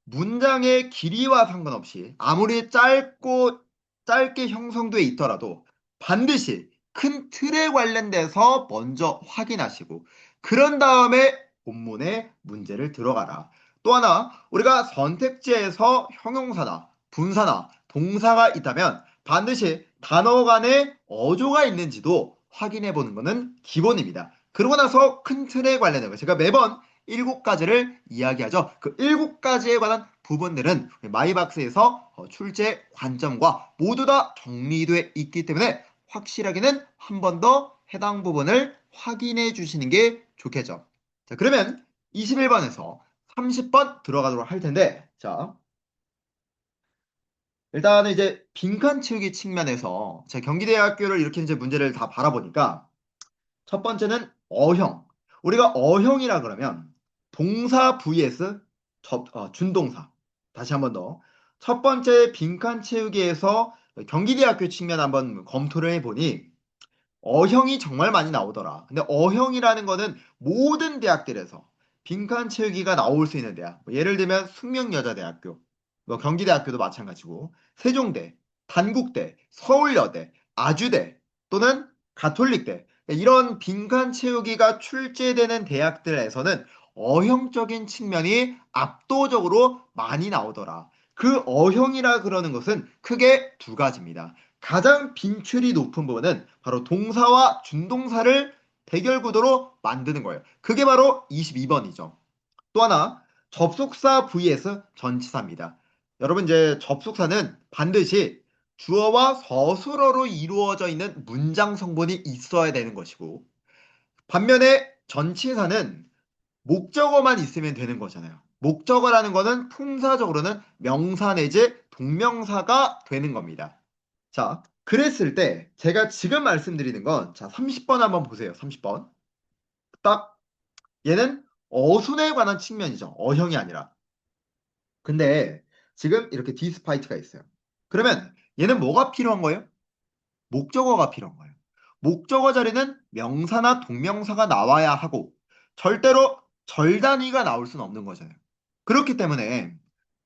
문장의 길이와 상관없이 아무리 짧게 형성돼 있더라도 반드시 큰 틀에 관련돼서 먼저 확인하시고 그런 다음에 본문에 문제를 들어가라. 또 하나 우리가 선택지에서 형용사나 분사나 동사가 있다면 반드시 단어 간에 어조가 있는지도 확인해 보는 것은 기본입니다. 그러고 나서 큰 틀에 관련된 거 제가 매번 7가지를 이야기하죠. 그 7가지에 관한 부분들은 마이박스에서 출제 관점과 모두 다 정리되어 있기 때문에 확실하게는 한 번 더 해당 부분을 확인해 주시는 게 좋겠죠. 자, 그러면 21번에서 30번 들어가도록 할 텐데, 자, 일단은 이제 빈칸 채우기 측면에서 자, 경기대학교를 이렇게 이제 문제를 다 바라보니까 첫 번째는 어형. 우리가 어형이라 그러면 동사 vs 준동사. 다시 한번 더. 첫 번째 빈칸 채우기에서 경기대학교 측면 한번 검토를 해보니 어형이 정말 많이 나오더라. 근데 어형이라는 거는 모든 대학들에서 빈칸 채우기가 나올 수 있는 대학. 뭐 예를 들면 숙명여자대학교, 뭐 경기대학교도 마찬가지고, 세종대, 단국대, 서울여대, 아주대 또는 가톨릭대 이런 빈칸 채우기가 출제되는 대학들에서는 어형적인 측면이 압도적으로 많이 나오더라. 그 어형이라 그러는 것은 크게 두 가지입니다. 가장 빈출이 높은 부분은 바로 동사와 준동사를 대결 구도로 만드는 거예요. 그게 바로 22번이죠. 또 하나, 접속사 vs 전치사입니다. 여러분 이제 접속사는 반드시 주어와 서술어로 이루어져 있는 문장 성분이 있어야 되는 것이고 반면에 전치사는 목적어만 있으면 되는 거잖아요. 목적어라는 거는 품사적으로는 명사 내지 동명사가 되는 겁니다. 자, 그랬을 때 제가 지금 말씀드리는 건 자, 30번 한번 보세요. 30번. 딱 얘는 어순에 관한 측면이죠. 어형이 아니라. 근데 지금 이렇게 디스파이트가 있어요. 그러면 얘는 뭐가 필요한 거예요? 목적어가 필요한 거예요. 목적어 자리는 명사나 동명사가 나와야 하고 절대로 절단위가 나올 수는 없는 거잖아요. 그렇기 때문에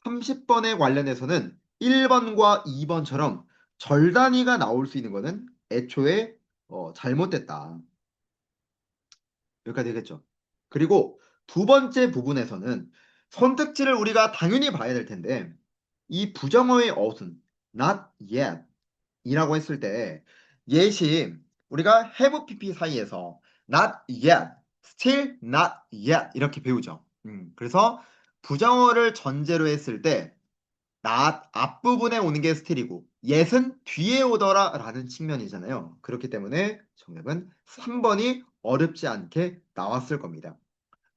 30번에 관련해서는 1번과 2번처럼 절단위가 나올 수 있는 거는 애초에 잘못됐다. 여기까지 되겠죠. 그리고 두 번째 부분에서는 선택지를 우리가 당연히 봐야 될 텐데 이 부정어의 어순 not yet 이라고 했을 때 yet이 우리가 have pp 사이에서 not yet, still not yet 이렇게 배우죠. 그래서 부정어를 전제로 했을 때 not 앞부분에 오는 게 still이고 yet은 뒤에 오더라 라는 측면이잖아요. 그렇기 때문에 정답은 3번이 어렵지 않게 나왔을 겁니다.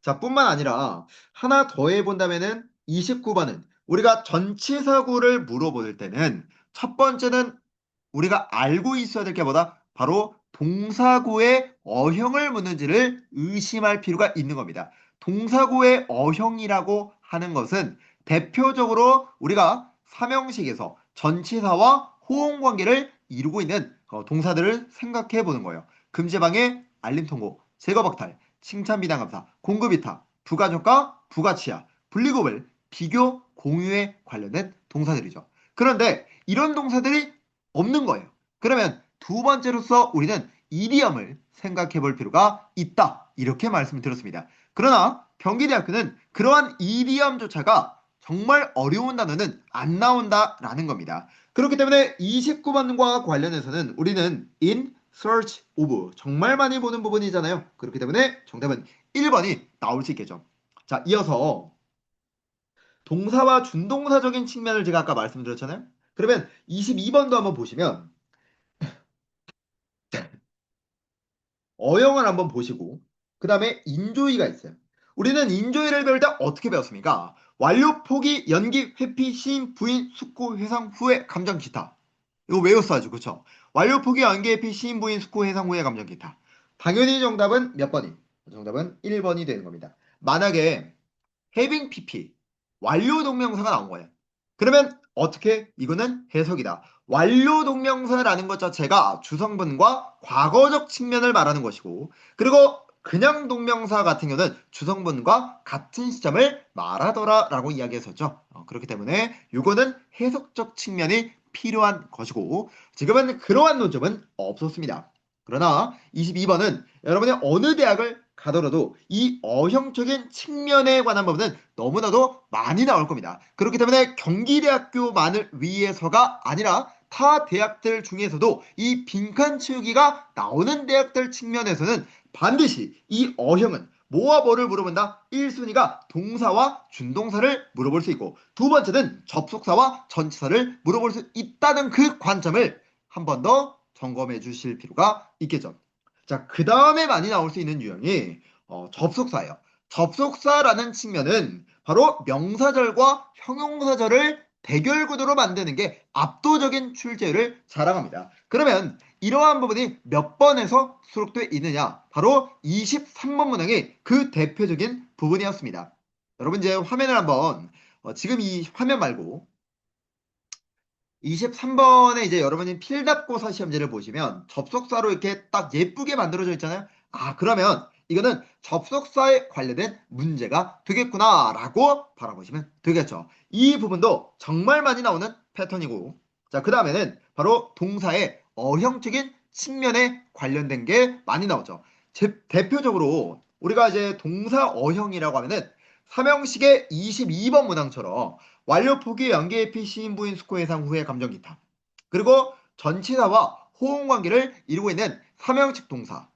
자, 뿐만 아니라 하나 더 해본다면은 29번은 우리가 전치사구를 물어볼 때는 첫 번째는 우리가 알고 있어야 될 게 뭐다? 바로 동사구의 어형을 묻는지를 의심할 필요가 있는 겁니다. 동사구의 어형이라고 하는 것은 대표적으로 우리가 삼형식에서 전치사와 호응 관계를 이루고 있는 동사들을 생각해 보는 거예요. 금지방해, 알림통보, 제거박탈, 칭찬비난감사, 공급이타, 부가족과 부가치하, 분리구별, 비교, 공유에 관련된 동사들이죠. 그런데 이런 동사들이 없는 거예요. 그러면 두 번째로서 우리는 이디엄을 생각해 볼 필요가 있다. 이렇게 말씀을 드렸습니다. 그러나 경기대학교는 그러한 이디엄조차가 정말 어려운 단어는 안 나온다라는 겁니다. 그렇기 때문에 29번과 관련해서는 우리는 in search of 정말 많이 보는 부분이잖아요. 그렇기 때문에 정답은 1번이 나올 수 있겠죠. 자, 이어서 동사와 준동사적인 측면을 제가 아까 말씀드렸잖아요. 그러면 22번도 한번 보시면 어형을 한번 보시고 그 다음에 인조위가 있어요. 우리는 인조위를 배울 때 어떻게 배웠습니까? 완료, 포기, 연기, 회피, 시인, 부인, 숙고, 회상, 후회, 감정, 기타. 이거 외웠어야죠. 그쵸? 완료, 포기, 연기, 회피, 시인, 부인, 숙고, 회상, 후회, 감정, 기타. 당연히 정답은 몇 번이? 정답은 1번이 되는 겁니다. 만약에 having pp 완료 동명사가 나온 거예요. 그러면 어떻게? 이거는 해석이다. 완료 동명사라는 것 자체가 주성분과 과거적 측면을 말하는 것이고 그리고 그냥 동명사 같은 경우는 주성분과 같은 시점을 말하더라라고 이야기했었죠. 그렇기 때문에 이거는 해석적 측면이 필요한 것이고 지금은 그러한 논점은 없었습니다. 그러나 22번은 여러분의 어느 대학을 가더라도 이 어형적인 측면에 관한 부분은 너무나도 많이 나올 겁니다. 그렇기 때문에 경기대학교만을 위해서가 아니라 타 대학들 중에서도 이 빈칸 채우기가 나오는 대학들 측면에서는 반드시 이 어형은 뭐와 뭐를 물어본다? 1순위가 동사와 준동사를 물어볼 수 있고 두 번째는 접속사와 전치사를 물어볼 수 있다는 그 관점을 한 번 더 점검해 주실 필요가 있겠죠. 자, 그 다음에 많이 나올 수 있는 유형이 접속사예요. 접속사라는 측면은 바로 명사절과 형용사절을 대결 구도로 만드는 게 압도적인 출제율을 자랑합니다. 그러면 이러한 부분이 몇 번에서 수록되어 있느냐? 바로 23번 문항이 그 대표적인 부분이었습니다. 여러분 이제 화면을 한번 지금 이 화면 말고 23번에 이제 여러분이 필답고사 시험지를 보시면 접속사로 이렇게 딱 예쁘게 만들어져 있잖아요. 아, 그러면 이거는 접속사에 관련된 문제가 되겠구나라고 바라보시면 되겠죠. 이 부분도 정말 많이 나오는 패턴이고, 자, 그 다음에는 바로 동사의 어형적인 측면에 관련된 게 많이 나오죠. 대표적으로 우리가 이제 동사 어형이라고 하면은 삼형식의 22번 문항처럼 완료 포기 연계 에피 시인부인 수코 예상 후의 감정 기타 그리고 전치사와 호응 관계를 이루고 있는 삼형식 동사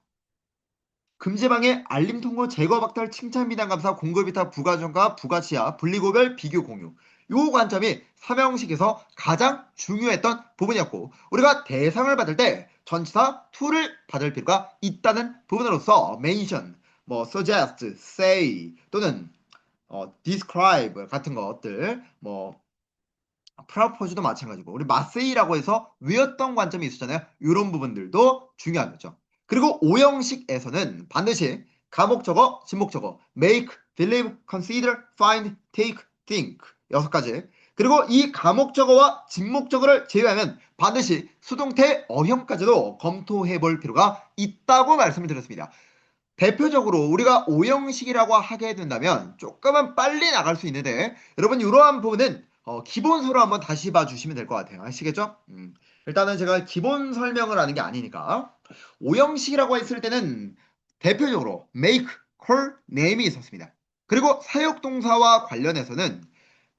금지방해 알림 통고 제거 박탈 칭찬 비난 감사 공급 이타 부가전가 부가치하 분리고별 비교 공유 요 관점이 삼형식에서 가장 중요했던 부분이었고 우리가 대상을 받을 때 전치사 to를 받을 필요가 있다는 부분으로서 mention, 뭐 suggest, say 또는 describe 같은 것들 뭐 프라포즈도 마찬가지고 우리 마세이라고 해서 외웠던 관점이 있었잖아요. 이런 부분들도 중요한 거죠. 그리고 오형식에서는 반드시 가목적어, 진목적어, make, believe, consider, find, take, think 6가지. 그리고 이 가목적어와 진목적어를 제외하면 반드시 수동태 어형까지도 검토해 볼 필요가 있다고 말씀을 드렸습니다. 대표적으로 우리가 오형식이라고 하게 된다면 조금은 빨리 나갈 수 있는데 여러분 이러한 부분은 기본서로 한번 다시 봐주시면 될 것 같아요. 아시겠죠? 일단은 제가 기본 설명을 하는 게 아니니까 오형식이라고 했을 때는 대표적으로 make, call, name이 있었습니다. 그리고 사역동사와 관련해서는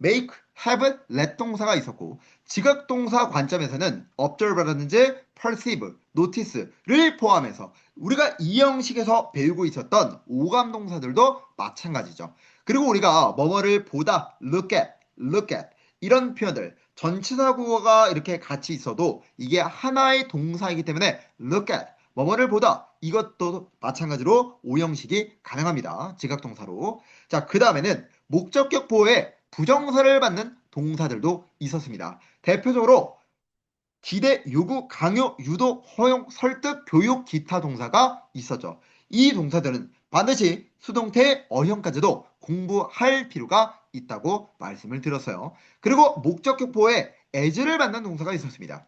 make, have, let 동사가 있었고 지각동사 관점에서는 observe라든지 perceive, notice를 포함해서 우리가 이 형식에서 배우고 있었던 오감동사들도 마찬가지죠. 그리고 우리가 뭐뭐를 보다, look at 이런 표현들 전치사 구어가 이렇게 같이 있어도 이게 하나의 동사이기 때문에 look at 뭐뭐를 보다 이것도 마찬가지로 오형식이 가능합니다. 지각동사로. 자, 그 다음에는 목적격 보호에 부정사를 받는 동사들도 있었습니다. 대표적으로 기대, 요구, 강요, 유도, 허용, 설득, 교육, 기타 동사가 있었죠. 이 동사들은 반드시 수동태 어형까지도 공부할 필요가 있다고 말씀을 드렸어요. 그리고 목적격 보호에 as를 받는 동사가 있었습니다.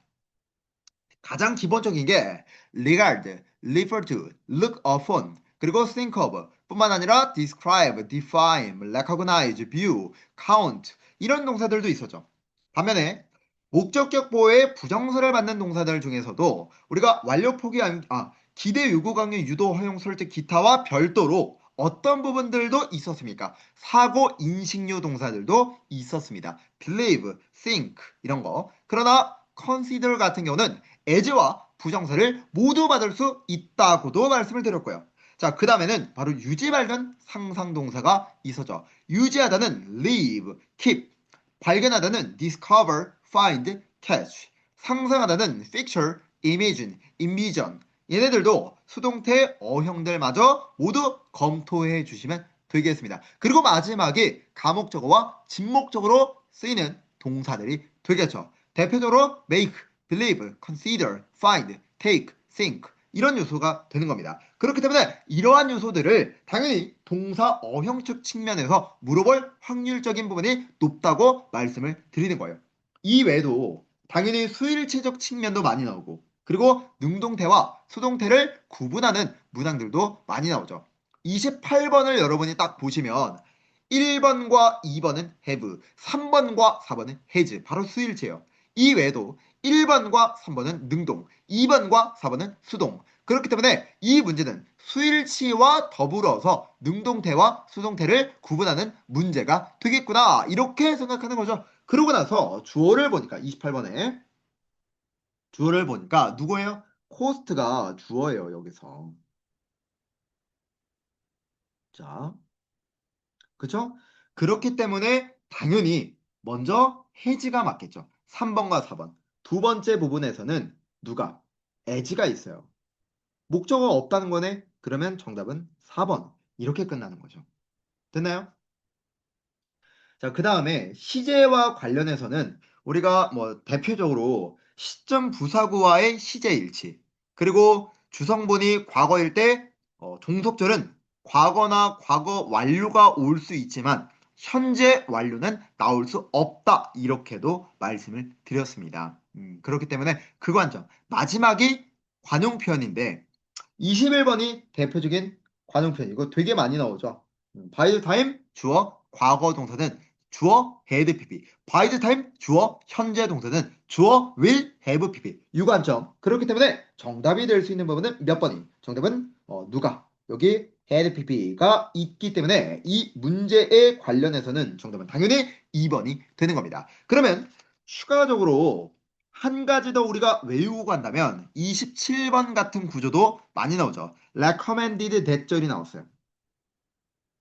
가장 기본적인 게 regard, refer to, look upon, 그리고 think of 뿐만 아니라 describe, define, recognize, view, count 이런 동사들도 있었죠. 반면에 목적격 보호에 부정사를 받는 동사들 중에서도 우리가 완료 포기 기대 요구 강요 유도 허용 설득 기타와 별도로 어떤 부분들도 있었습니까? 사고 인식류 동사들도 있었습니다. believe, think 이런 거. 그러나 consider 같은 경우는 as와 부정사를 모두 받을 수 있다고도 말씀을 드렸고요. 자, 그 다음에는 바로 유지 발견 상상동사가 있었죠. 유지하다는 leave, keep, 발견하다는 discover, find, catch, 상상하다는 picture, imagine, envision 얘네들도 수동태 어형들마저 모두 검토해 주시면 되겠습니다. 그리고 마지막에 가목적어와 진목적으로 쓰이는 동사들이 되겠죠. 대표적으로 make, believe, consider, find, take, think 이런 요소가 되는 겁니다. 그렇기 때문에 이러한 요소들을 당연히 동사 어형측 측면에서 물어볼 확률적인 부분이 높다고 말씀을 드리는 거예요. 이 외에도 당연히 수일체적 측면도 많이 나오고 그리고 능동태와 수동태를 구분하는 문항들도 많이 나오죠. 28번을 여러분이 딱 보시면 1번과 2번은 have, 3번과 4번은 has, 바로 수일체예요. 이 외에도 1번과 3번은 능동, 2번과 4번은 수동. 그렇기 때문에 이 문제는 수일치와 더불어서 능동태와 수동태를 구분하는 문제가 되겠구나. 이렇게 생각하는 거죠. 그러고 나서 주어를 보니까 28번에 주어를 보니까 누구예요? 코스트가 주어예요, 여기서. 자, 그쵸? 그렇기 때문에 당연히 먼저 해지가 맞겠죠. 3번과 4번. 두 번째 부분에서는 누가? as가 있어요. 목적어가 없다는 거네? 그러면 정답은 4번. 이렇게 끝나는 거죠. 됐나요? 자, 그 다음에 시제와 관련해서는 우리가 뭐 대표적으로 시점 부사구와의 시제 일치, 그리고 주성분이 과거일 때 종속절은 과거나 과거 완료가 올 수 있지만 현재 완료는 나올 수 없다. 이렇게도 말씀을 드렸습니다. 그렇기 때문에 그 관점. 마지막이 관용 표현인데 21번이 대표적인 관용 표현이고 되게 많이 나오죠. by the time 주어 과거 동사는 주어 had pp. by the time 주어 현재 동사는 주어 will have pp. 유관점. 그렇기 때문에 정답이 될 수 있는 부분은 몇 번이? 정답은 누가? 여기 had pp가 있기 때문에 이 문제에 관련해서는 정답은 당연히 2번이 되는 겁니다. 그러면 추가적으로 한 가지 더 우리가 외우고 간다면 27번 같은 구조도 많이 나오죠. recommended 대절이 나왔어요.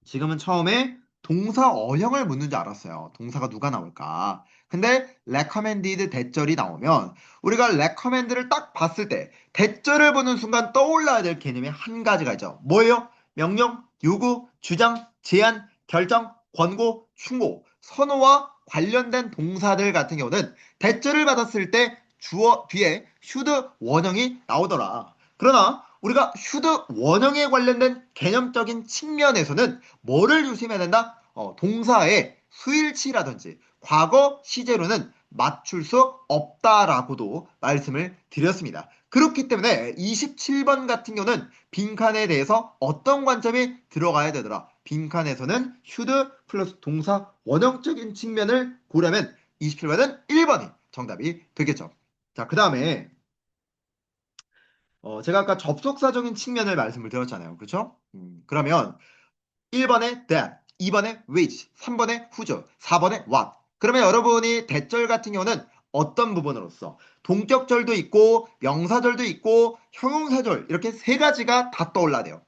지금은 처음에 동사 어형을 묻는 줄 알았어요. 동사가 누가 나올까? 근데 recommended 대절이 나오면 우리가 recommend를 딱 봤을 때 대절을 보는 순간 떠올라야 될 개념이 한 가지가 있죠. 뭐예요? 명령, 요구, 주장, 제안, 결정, 권고, 충고, 선호와 관련된 동사들 같은 경우는 대절을 받았을 때 주어 뒤에 should 원형이 나오더라. 그러나 우리가 should 원형에 관련된 개념적인 측면에서는 뭐를 조심해야 된다? 동사의 수일치라든지 과거 시제로는 맞출 수 없다라고도 말씀을 드렸습니다. 그렇기 때문에 27번 같은 경우는 빈칸에 대해서 어떤 관점이 들어가야 되더라? 빈칸에서는 should 플러스 동사 원형적인 측면을 고려하면 27번은 1번이 정답이 되겠죠. 자, 그 다음에 제가 아까 접속사적인 측면을 말씀을 드렸잖아요. 그렇죠? 그러면 1번에 that, 2번에 which, 3번에 whose, 4번에 what. 그러면 여러분이 대절 같은 경우는 어떤 부분으로서 동격절도 있고 명사절도 있고 형용사절 이렇게 세 가지가 다 떠올라야 돼요.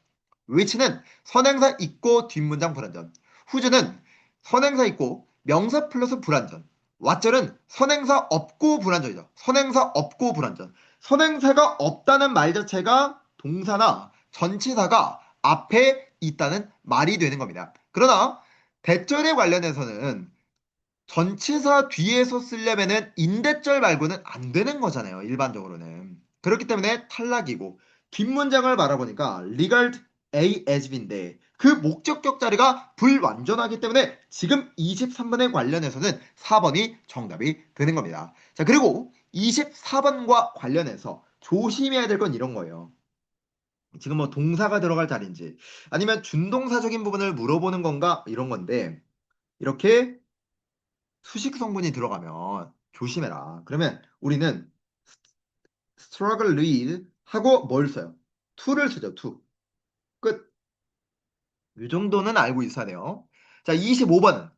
which는 선행사 있고 뒷문장 불완전. whose는 선행사 있고 명사 플러스 불완전. what절은 선행사 없고 불완전이죠. 선행사 없고 불완전. 선행사가 없다는 말 자체가 동사나 전치사가 앞에 있다는 말이 되는 겁니다. 그러나 대절에 관련해서는 전치사 뒤에서 쓰려면은 인대절 말고는 안 되는 거잖아요. 일반적으로는. 그렇기 때문에 탈락이고 뒷문장을 바라보니까 regard A as B인데 그 목적격 자리가 불완전하기 때문에 지금 23번에 관련해서는 4번이 정답이 되는 겁니다. 자, 그리고 24번과 관련해서 조심해야 될 건 이런 거예요. 지금 뭐 동사가 들어갈 자리인지 아니면 준동사적인 부분을 물어보는 건가 이런 건데 이렇게 수식 성분이 들어가면 조심해라. 그러면 우리는 struggle with 하고 뭘 써요? to를 쓰죠. to. 끝. 이 정도는 알고 있어야 돼요. 자, 25번은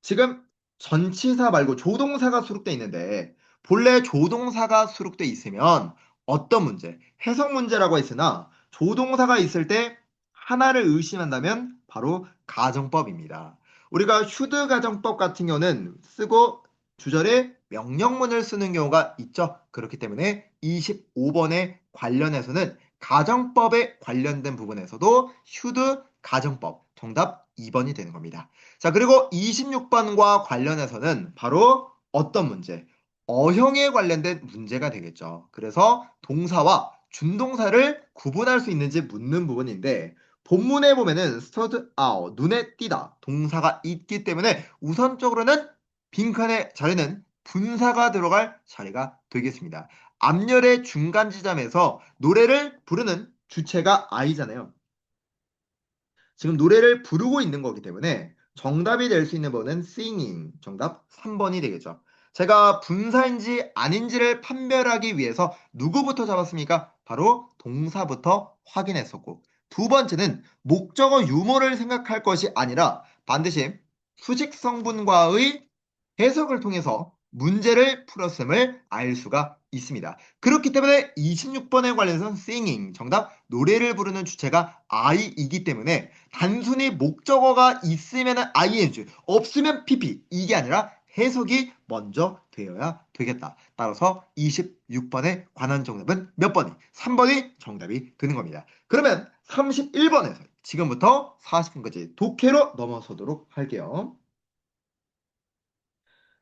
지금 전치사 말고 조동사가 수록돼 있는데 본래 조동사가 수록돼 있으면 어떤 문제? 해석 문제라고 했으나 조동사가 있을 때 하나를 의심한다면 바로 가정법입니다. 우리가 휴드 가정법 같은 경우는 쓰고 주절에 명령문을 쓰는 경우가 있죠. 그렇기 때문에 25번에 관련해서는 가정법에 관련된 부분에서도 휴드 가정법 정답 2번이 되는 겁니다. 자, 그리고 26번과 관련해서는 바로 어떤 문제? 어형에 관련된 문제가 되겠죠. 그래서 동사와 준동사를 구분할 수 있는지 묻는 부분인데 본문에 보면은 stood out, 눈에 띄다 동사가 있기 때문에 우선적으로는 빈칸의 자리는 분사가 들어갈 자리가 되겠습니다. 앞열의 중간 지점에서 노래를 부르는 주체가 I잖아요. 지금 노래를 부르고 있는 거기 때문에 정답이 될 수 있는 번은 singing. 정답 3번이 되겠죠. 제가 분사인지 아닌지를 판별하기 위해서 누구부터 잡았습니까? 바로 동사부터 확인했었고 두 번째는 목적어 유무를 생각할 것이 아니라 반드시 수직 성분과의 해석을 통해서 문제를 풀었음을 알 수가 있습니다. 그렇기 때문에 26번에 관련해서는 singing, 정답 노래를 부르는 주체가 I이기 때문에 단순히 목적어가 있으면 ing, 없으면 pp 이게 아니라 해석이 먼저 되어야 되겠다. 따라서 26번에 관한 정답은 몇 번이? 3번이 정답이 되는 겁니다. 그러면 31번에서 지금부터 40분까지 독해로 넘어서도록 할게요.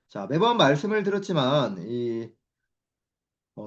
자, 매번 말씀을 드렸지만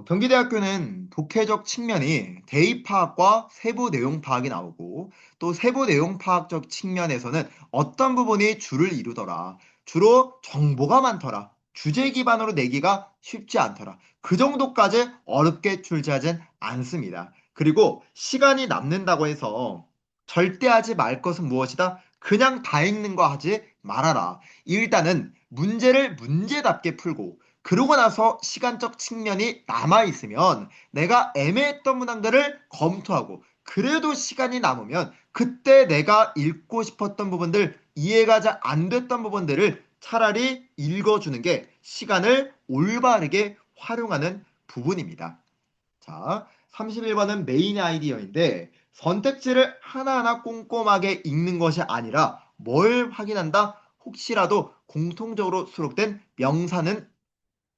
경기대학교는 독해적 측면이 대입 파악과 세부 내용 파악이 나오고 또 세부 내용 파악적 측면에서는 어떤 부분이 주를 이루더라. 주로 정보가 많더라. 주제 기반으로 내기가 쉽지 않더라. 그 정도까지 어렵게 출제하진 않습니다. 그리고 시간이 남는다고 해서 절대 하지 말 것은 무엇이다? 그냥 다 읽는 거 하지 말아라. 일단은 문제를 문제답게 풀고 그러고 나서 시간적 측면이 남아있으면 내가 애매했던 문항들을 검토하고 그래도 시간이 남으면 그때 내가 읽고 싶었던 부분들, 이해가 잘 안 됐던 부분들을 차라리 읽어주는 게 시간을 올바르게 활용하는 부분입니다. 자, 31번은 메인 아이디어인데 선택지를 하나하나 꼼꼼하게 읽는 것이 아니라 뭘 확인한다? 혹시라도 공통적으로 수록된 명사는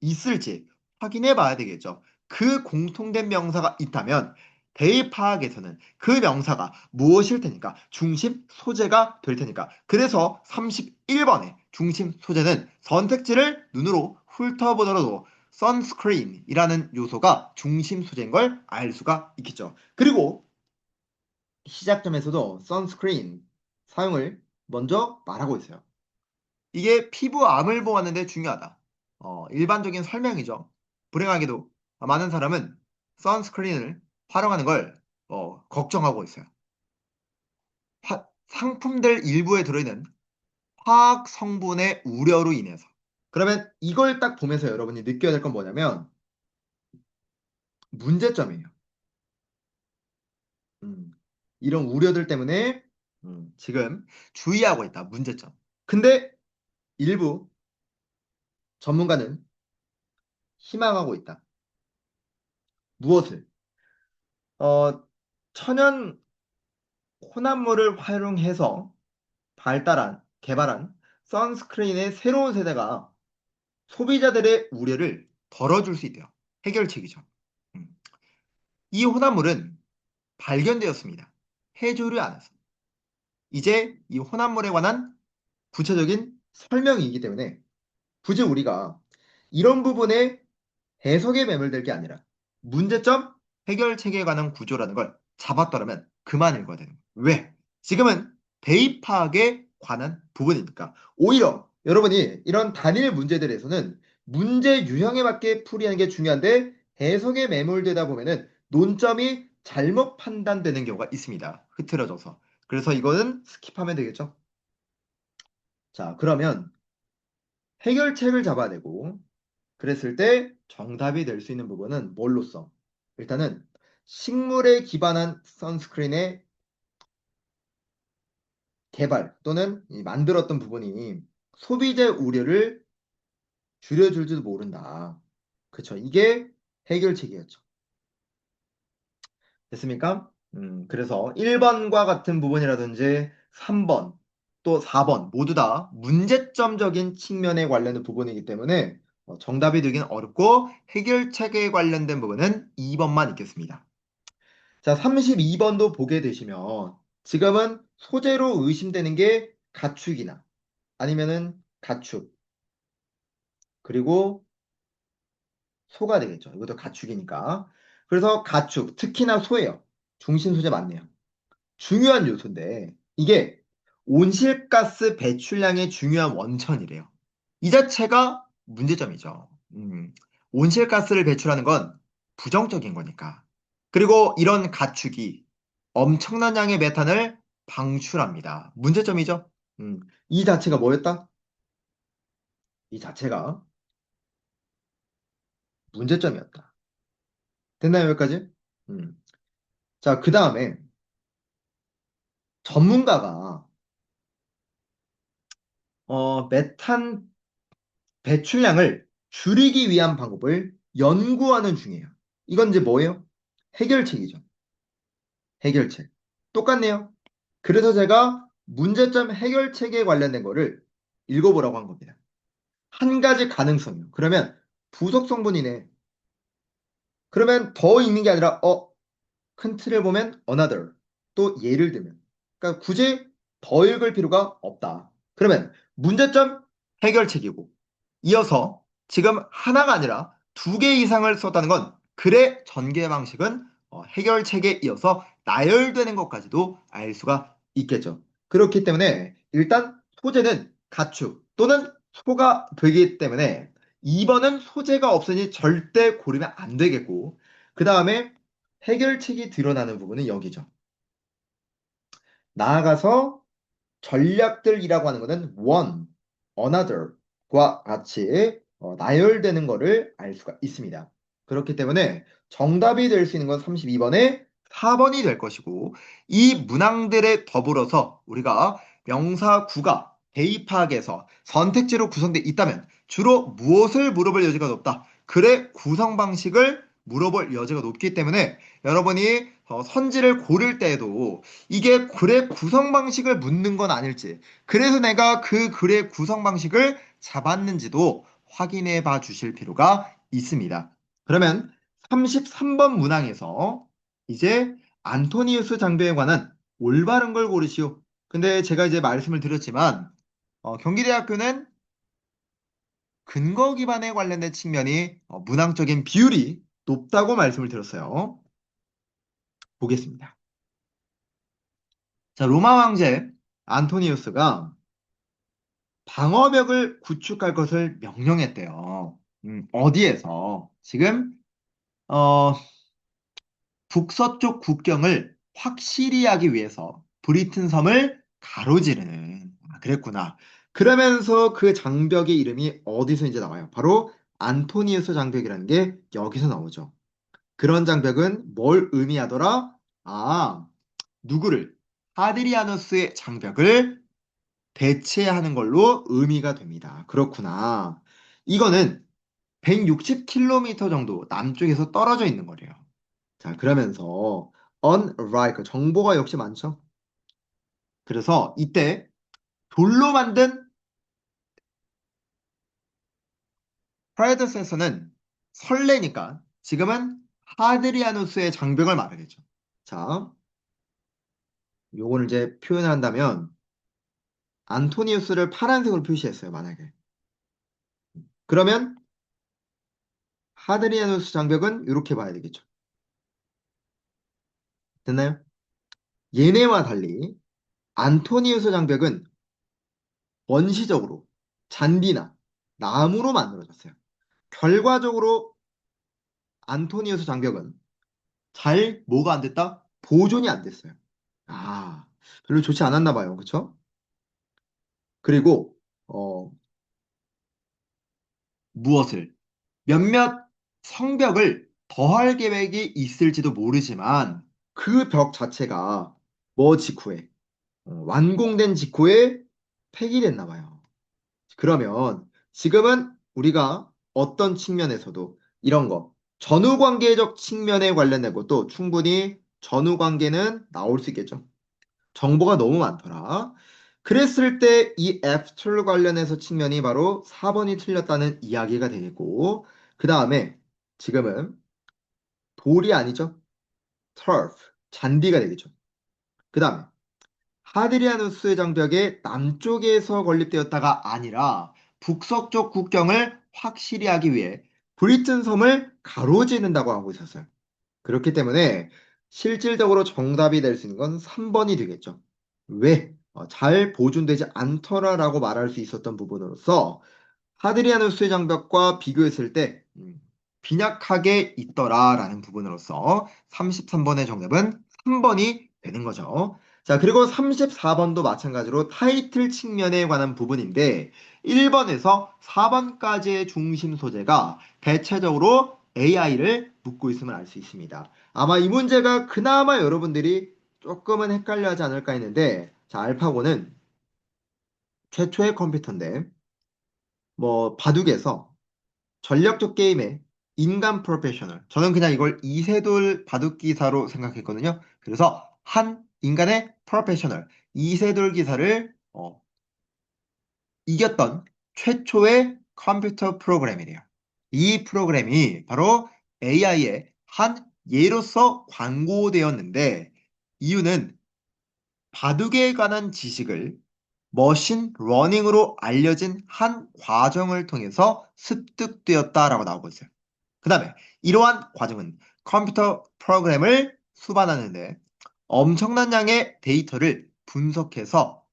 있을지 확인해 봐야 되겠죠. 그 공통된 명사가 있다면 대입 파악에서는 그 명사가 무엇일 테니까 중심 소재가 될 테니까 그래서 31번의 중심 소재는 선택지를 눈으로 훑어보더라도 선스크린이라는 요소가 중심 소재인 걸 알 수가 있겠죠. 그리고 시작점에서도 선스크린 사용을 먼저 말하고 있어요. 이게 피부암을 보호하는데 중요하다. 일반적인 설명이죠. 불행하게도 많은 사람은 선스크린을 활용하는 걸 걱정하고 있어요. 상품들 일부에 들어있는 화학 성분의 우려로 인해서. 그러면 이걸 딱 보면서 여러분이 느껴야 될 건 뭐냐면 문제점이에요. 음, 이런 우려들 때문에 지금 주의하고 있다. 문제점. 근데 일부 전문가는 희망하고 있다. 무엇을? 어, 천연 혼합물을 활용해서 개발한 선스크린의 새로운 세대가 소비자들의 우려를 덜어줄 수 있대요. 해결책이죠. 음. 이 혼합물은 발견되었습니다. 해조류 안에서. 이제 이 혼합물에 관한 구체적인 설명이기 때문에 굳이 우리가 이런 부분에 해석에 매몰될 게 아니라 문제점 해결책에 관한 구조라는 걸 잡았더라면 그만 읽어야 되는 거예요. 왜? 지금은 대입 파악에 관한 부분이니까 오히려 여러분이 이런 단일 문제들에서는 문제 유형에 맞게 풀이하는 게 중요한데 해석에 매몰되다 보면은 논점이 잘못 판단되는 경우가 있습니다. 흐트러져서. 그래서 이거는 스킵하면 되겠죠. 자, 그러면 해결책을 잡아야 되고 그랬을 때 정답이 될 수 있는 부분은 뭘로써? 일단은 식물에 기반한 선스크린의 개발 또는 이 만들었던 부분이 소비자 우려를 줄여줄지도 모른다. 그쵸? 이게 해결책이었죠. 됐습니까? 그래서 1번과 같은 부분이라든지 3번 또 4번 모두 다 문제점적인 측면에 관련된 부분이기 때문에 정답이 되긴 어렵고 해결책에 관련된 부분은 2번만 있겠습니다. 자, 32번도 보게 되시면 지금은 소재로 의심되는 게 가축이나 아니면은 가축 그리고 소가 되겠죠. 이것도 가축이니까. 그래서 가축, 특히나 소예요. 중심 소재 맞네요. 중요한 요소인데 이게 온실가스 배출량의 중요한 원천이래요. 이 자체가 문제점이죠. 온실가스를 배출하는 건 부정적인 거니까. 그리고 이런 가축이 엄청난 양의 메탄을 방출합니다. 문제점이죠. 이 자체가 뭐였다? 이 자체가 문제점이었다. 됐나요, 여기까지? 음. 자, 그 다음에 전문가가 메탄 배출량을 줄이기 위한 방법을 연구하는 중이에요. 이건 이제 뭐예요? 해결책이죠. 해결책. 똑같네요. 그래서 제가 문제점 해결책에 관련된 거를 읽어보라고 한 겁니다. 한 가지 가능성이요. 그러면 부속 성분이네. 그러면 더 읽는 게 아니라 큰 틀을 보면 another 또 예를 들면 그러니까 굳이 더 읽을 필요가 없다. 그러면 문제점 해결책이고 이어서 지금 하나가 아니라 두 개 이상을 썼다는 건 글의 전개 방식은 해결책에 이어서 나열되는 것까지도 알 수가 있겠죠. 그렇기 때문에 일단 소재는 가축 또는 소가 되기 때문에 2번은 소재가 없으니 절대 고르면 안 되겠고 그 다음에 해결책이 드러나는 부분은 여기죠. 나아가서 전략들이라고 하는 것은 one, another과 같이 나열되는 것을 알 수가 있습니다. 그렇기 때문에 정답이 될 수 있는 건 32번에 4번이 될 것이고 이 문항들에 더불어서 우리가 명사구가 대입학에서 선택지로 구성되어 있다면 주로 무엇을 물어볼 여지가 높다. 글의 구성 방식을 물어볼 여지가 높기 때문에 여러분이 선지를 고를 때에도 이게 글의 구성 방식을 묻는 건 아닐지, 그래서 내가 그 글의 구성 방식을 잡았는지도 확인해 봐 주실 필요가 있습니다. 그러면 33번 문항에서 이제 안토니우스 장벽에 관한 올바른 걸 고르시오. 근데 제가 이제 말씀을 드렸지만, 경기대학교는 근거 기반에 관련된 측면이 문항적인 비율이 높다고 말씀을 드렸어요. 보겠습니다. 자, 로마 황제 안토니우스가 방어벽을 구축할 것을 명령했대요. 어디에서? 지금 어, 북서쪽 국경을 확실히 하기 위해서 브리튼 섬을 가로지르는 그랬구나. 그러면서 그 장벽의 이름이 어디서 이제 나와요? 바로 안토니우스 장벽이라는 게 여기서 나오죠. 그런 장벽은 뭘 의미하더라? 아, 누구를? 하드리아누스의 장벽을 대체하는 걸로 의미가 됩니다. 그렇구나. 이거는 160km 정도 남쪽에서 떨어져 있는 거래요. 자, 그러면서 unlike 정보가 역시 많죠. 그래서 이때 돌로 만든 프레드세서는 설레니까 지금은 하드리아누스의 장벽을 말하겠죠. 자, 요거를 이제 표현을 한다면 안토니우스를 파란색으로 표시했어요, 만약에. 그러면 하드리아누스 장벽은 이렇게 봐야 되겠죠. 됐나요? 얘네와 달리 안토니우스 장벽은 원시적으로 잔디나 나무로 만들어졌어요. 결과적으로 안토니우스 장벽은 잘 뭐가 안 됐다? 보존이 안 됐어요. 아, 별로 좋지 않았나 봐요. 그쵸? 그리고 무엇을 몇몇 성벽을 더할 계획이 있을지도 모르지만 그 벽 자체가 뭐 직후에 완공된 직후에 폐기됐나 봐요. 그러면 지금은 우리가 어떤 측면에서도 이런 거 전후관계적 측면에 관련된 것도 충분히 전후관계는 나올 수 있겠죠. 정보가 너무 많더라. 그랬을 때 이 after 관련해서 측면이 바로 4번이 틀렸다는 이야기가 되겠고 그 다음에 지금은 돌이 아니죠. turf, 잔디가 되겠죠. 그 다음에 하드리아누스의 장벽에 남쪽에서 건립되었다가 아니라 북서쪽 국경을 확실히 하기 위해 브리튼 섬을 가로지른다고 하고 있었어요. 그렇기 때문에 실질적으로 정답이 될 수 있는 건 3번이 되겠죠. 왜? 잘 보존되지 않더라라고 말할 수 있었던 부분으로서 하드리아누스의 장벽과 비교했을 때 빈약하게 있더라라는 부분으로서 33번의 정답은 3번이 되는 거죠. 자, 그리고 34번도 마찬가지로 타이틀 측면에 관한 부분인데 1번에서 4번까지의 중심 소재가 대체적으로 AI를 묻고 있음을 알 수 있습니다. 아마 이 문제가 그나마 여러분들이 조금은 헷갈려 하지 않을까 했는데 자, 알파고는 최초의 컴퓨터인데 뭐 바둑에서 전략적 게임의 인간 프로페셔널. 저는 그냥 이걸 이세돌 바둑 기사로 생각했거든요. 그래서 한 인간의 프로페셔널, 이세돌 기사를 이겼던 최초의 컴퓨터 프로그램이래요. 이 프로그램이 바로 AI의 한 예로서 광고되었는데 이유는 바둑에 관한 지식을 머신 러닝으로 알려진 한 과정을 통해서 습득되었다라고 나오고 있어요. 그 다음에 이러한 과정은 컴퓨터 프로그램을 수반하는데 엄청난 양의 데이터를 분석해서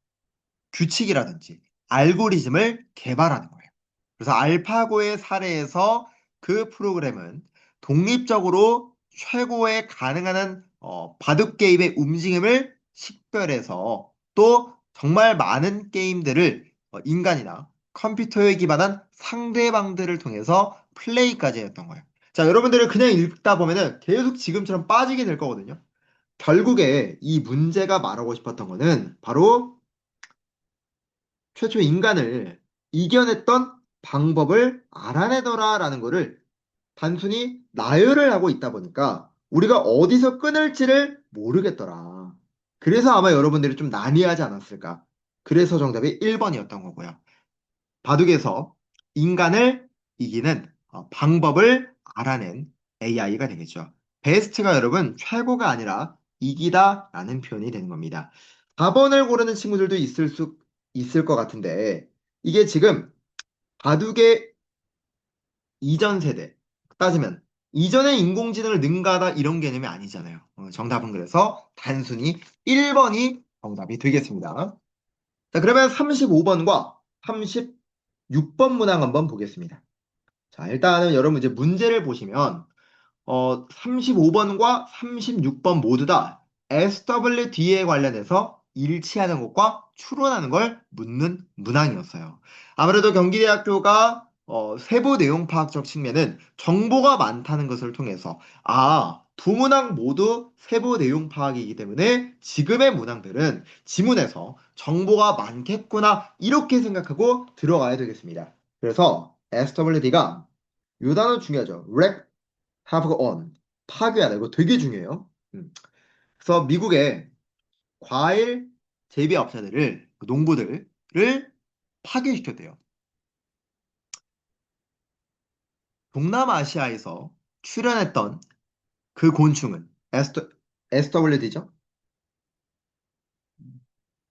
규칙이라든지 알고리즘을 개발하는 거예요. 그래서 알파고의 사례에서 그 프로그램은 독립적으로 최고의 가능한 바둑 게임의 움직임을 식별해서 또 정말 많은 게임들을 인간이나 컴퓨터에 기반한 상대방들을 통해서 플레이까지 했던 거예요. 자, 여러분들은 그냥 읽다 보면은 계속 지금처럼 빠지게 될 거거든요. 결국에 이 문제가 말하고 싶었던 거는 바로 최초 인간을 이겨냈던 방법을 알아내더라라는 거를 단순히 나열을 하고 있다 보니까 우리가 어디서 끊을지를 모르겠더라. 그래서 아마 여러분들이 좀 난해하지 않았을까. 그래서 정답이 1번이었던 거고요. 바둑에서 인간을 이기는 방법을 알아낸 AI가 되겠죠. 베스트가 여러분 최고가 아니라 이기다라는 표현이 되는 겁니다. 4번을 고르는 친구들도 있을 것 같은데 이게 지금 바둑의 이전 세대 따지면 이전에 인공지능을 능가하다 이런 개념이 아니잖아요. 정답은 그래서 단순히 1번이 정답이 되겠습니다. 자, 그러면 35번과 36번 문항 한번 보겠습니다. 자, 일단은 여러분 이제 문제를 보시면 35번과 36번 모두 다 SWD에 관련해서 일치하는 것과 추론하는 걸 묻는 문항이었어요. 아무래도 경기대학교가 세부 내용 파악적 측면은 정보가 많다는 것을 통해서 두 문항 모두 세부 내용 파악이기 때문에 지금의 문항들은 지문에서 정보가 많겠구나 이렇게 생각하고 들어가야 되겠습니다. 그래서 SWD가 요 단어 중요하죠. have on 파괴하다 이거 되게 중요해요. 그래서 미국의 과일 재배업자들을 그 농부들을 파괴시켰대요. 동남아시아에서 출현했던 그 곤충은 SWD죠.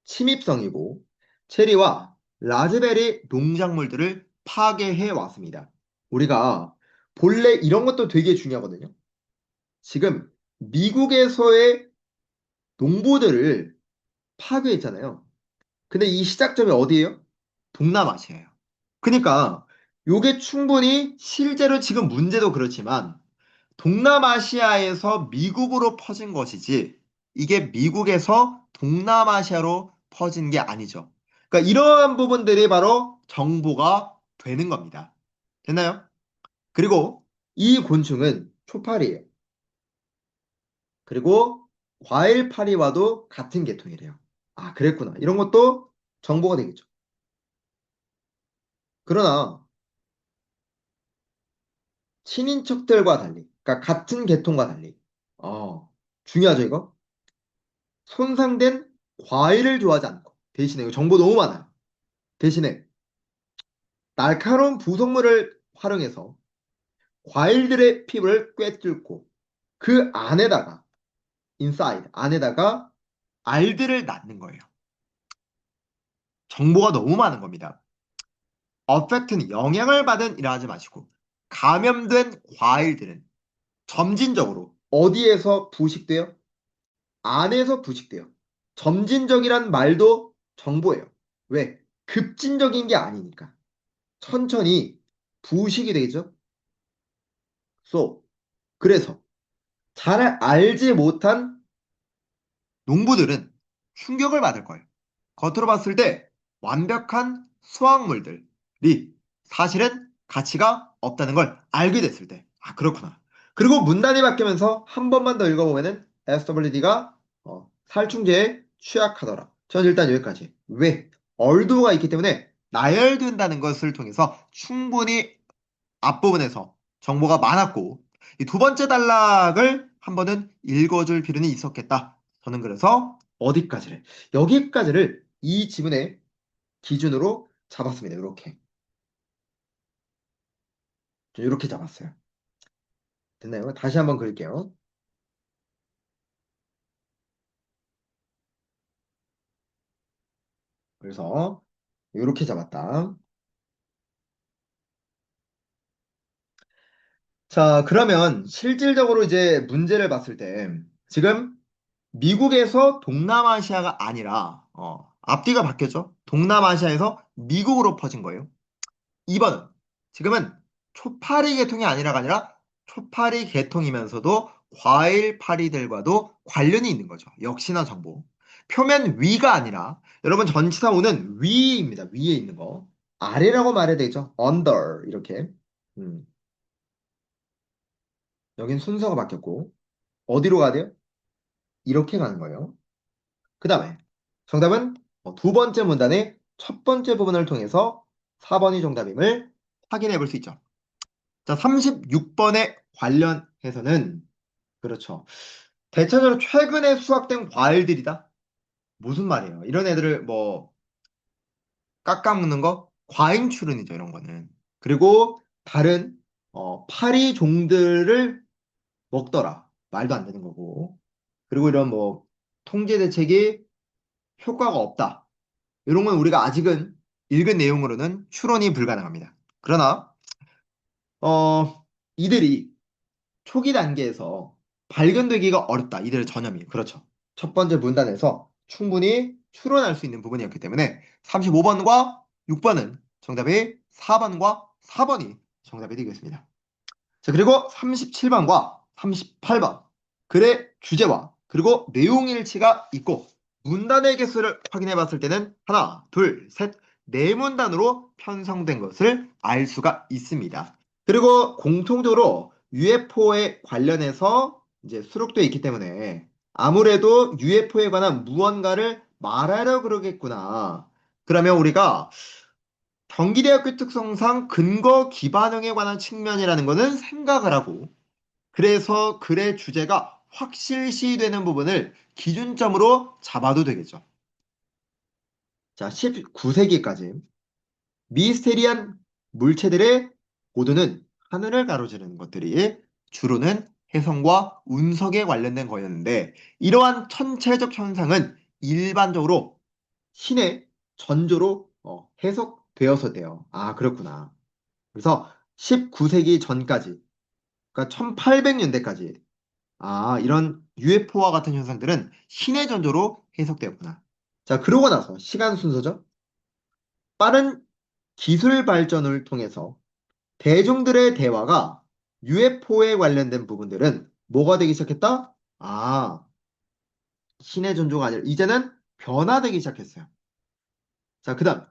침입성이고 체리와 라즈베리 농작물들을 파괴해 왔습니다. 우리가 본래 이런 것도 되게 중요하거든요. 지금 미국에서의 농부들을 파괴했잖아요. 근데 이 시작점이 어디예요? 동남아시아예요. 그러니까 요게 충분히 실제로 지금 문제도 그렇지만 동남아시아에서 미국으로 퍼진 것이지 이게 미국에서 동남아시아로 퍼진 게 아니죠. 그러니까 이러한 부분들이 바로 정보가 되는 겁니다. 됐나요? 그리고 이 곤충은 초파리예요. 그리고 과일파리와도 같은 계통이래요. 아, 그랬구나. 이런 것도 정보가 되겠죠. 그러나 친인척들과 달리, 그러니까 같은 계통과 달리, 중요하죠, 이거? 손상된 과일을 좋아하지 않고, 대신에, 이거 정보 너무 많아요. 대신에, 날카로운 부속물을 활용해서 과일들의 피부를 꿰뚫고, 그 안에다가, 인사이드, 안에다가 알들을 낳는 거예요. 정보가 너무 많은 겁니다. 어펙트는 영향을 받은 이라 하지 마시고, 감염된 과일들은 점진적으로 어디에서 부식돼요? 안에서 부식돼요. 점진적이란 말도 정보예요. 왜? 급진적인 게 아니니까. 천천히 부식이 되겠죠? So, 그래서 잘 알지 못한 농부들은 충격을 받을 거예요. 겉으로 봤을 때 완벽한 수확물들이 사실은 가치가 없다는 걸 알게 됐을 때, 그렇구나. 그리고 문단이 바뀌면서 한 번만 더 읽어보면은 SWD가 살충제에 취약하더라. 전 일단 여기까지. 왜? 얼도가 있기 때문에 나열된다는 것을 통해서 충분히 앞부분에서 정보가 많았고 이 두 번째 단락을 한 번은 읽어줄 필요는 있었겠다. 저는 그래서 어디까지를 여기까지를 이 지문의 기준으로 잡았습니다. 이렇게 잡았어요. 됐나요? 다시 한번 그릴게요. 그래서 이렇게 잡았다. 자, 그러면 실질적으로 이제 문제를 봤을 때 지금 미국에서 동남아시아가 아니라 앞뒤가 바뀌었죠. 동남아시아에서 미국으로 퍼진 거예요. 2번은 지금은 초파리 계통이 아니라가 아니라 초파리 계통이면서도 과일 파리들과도 관련이 있는 거죠. 역시나 정보. 표면 위가 아니라 여러분 전치사 오는 위입니다. 위에 있는 거. 아래라고 말해야 되죠. under 이렇게. 음, 여긴 순서가 바뀌었고 어디로 가야 돼요? 이렇게 가는 거예요. 그 다음에 정답은 두 번째 문단의 첫 번째 부분을 통해서 4번이 정답임을 확인해 볼 수 있죠. 자, 36번에 관련해서는 그렇죠. 대체적으로 최근에 수확된 과일들이다. 무슨 말이에요? 이런 애들을 뭐 깎아먹는 거 과잉출은이죠, 이런 거는. 그리고 다른 파리 종들을 먹더라. 말도 안 되는 거고. 그리고 이런 뭐 통제 대책이 효과가 없다. 이런 건 우리가 아직은 읽은 내용으로는 추론이 불가능합니다. 그러나 이들이 초기 단계에서 발견되기가 어렵다. 이들의 전염이. 그렇죠. 첫 번째 문단에서 충분히 추론할 수 있는 부분이었기 때문에 35번과 6번은 정답이 4번과 4번이 정답이 되겠습니다. 자, 그리고 37번과 38번. 글의 주제와 그리고 내용 일치가 있고 문단의 개수를 확인해 봤을 때는 하나, 둘, 셋, 네 문단으로 편성된 것을 알 수가 있습니다. 그리고 공통적으로 UFO에 관련해서 이제 수록되어 있기 때문에 아무래도 UFO에 관한 무언가를 말하려 그러겠구나. 그러면 우리가 경기대학교 특성상 근거 기반형에 관한 측면이라는 것은 생각을 하고 그래서 글의 주제가 확실시되는 부분을 기준점으로 잡아도 되겠죠. 자, 19세기까지 미스테리한 물체들의 고도는 하늘을 가로지르는 것들이 주로는 해성과 운석에 관련된 거였는데 이러한 천체적 현상은 일반적으로 신의 전조로 해석되어서 돼요. 아, 그렇구나. 그래서 19세기 전까지, 그러니까 1800년대까지 이런 UFO와 같은 현상들은 신의 전조로 해석되었구나. 자, 그러고 나서 시간 순서죠. 빠른 기술 발전을 통해서 대중들의 대화가 UFO에 관련된 부분들은 뭐가 되기 시작했다? 신의 전조가 아니라 이제는 변화되기 시작했어요. 자, 그 다음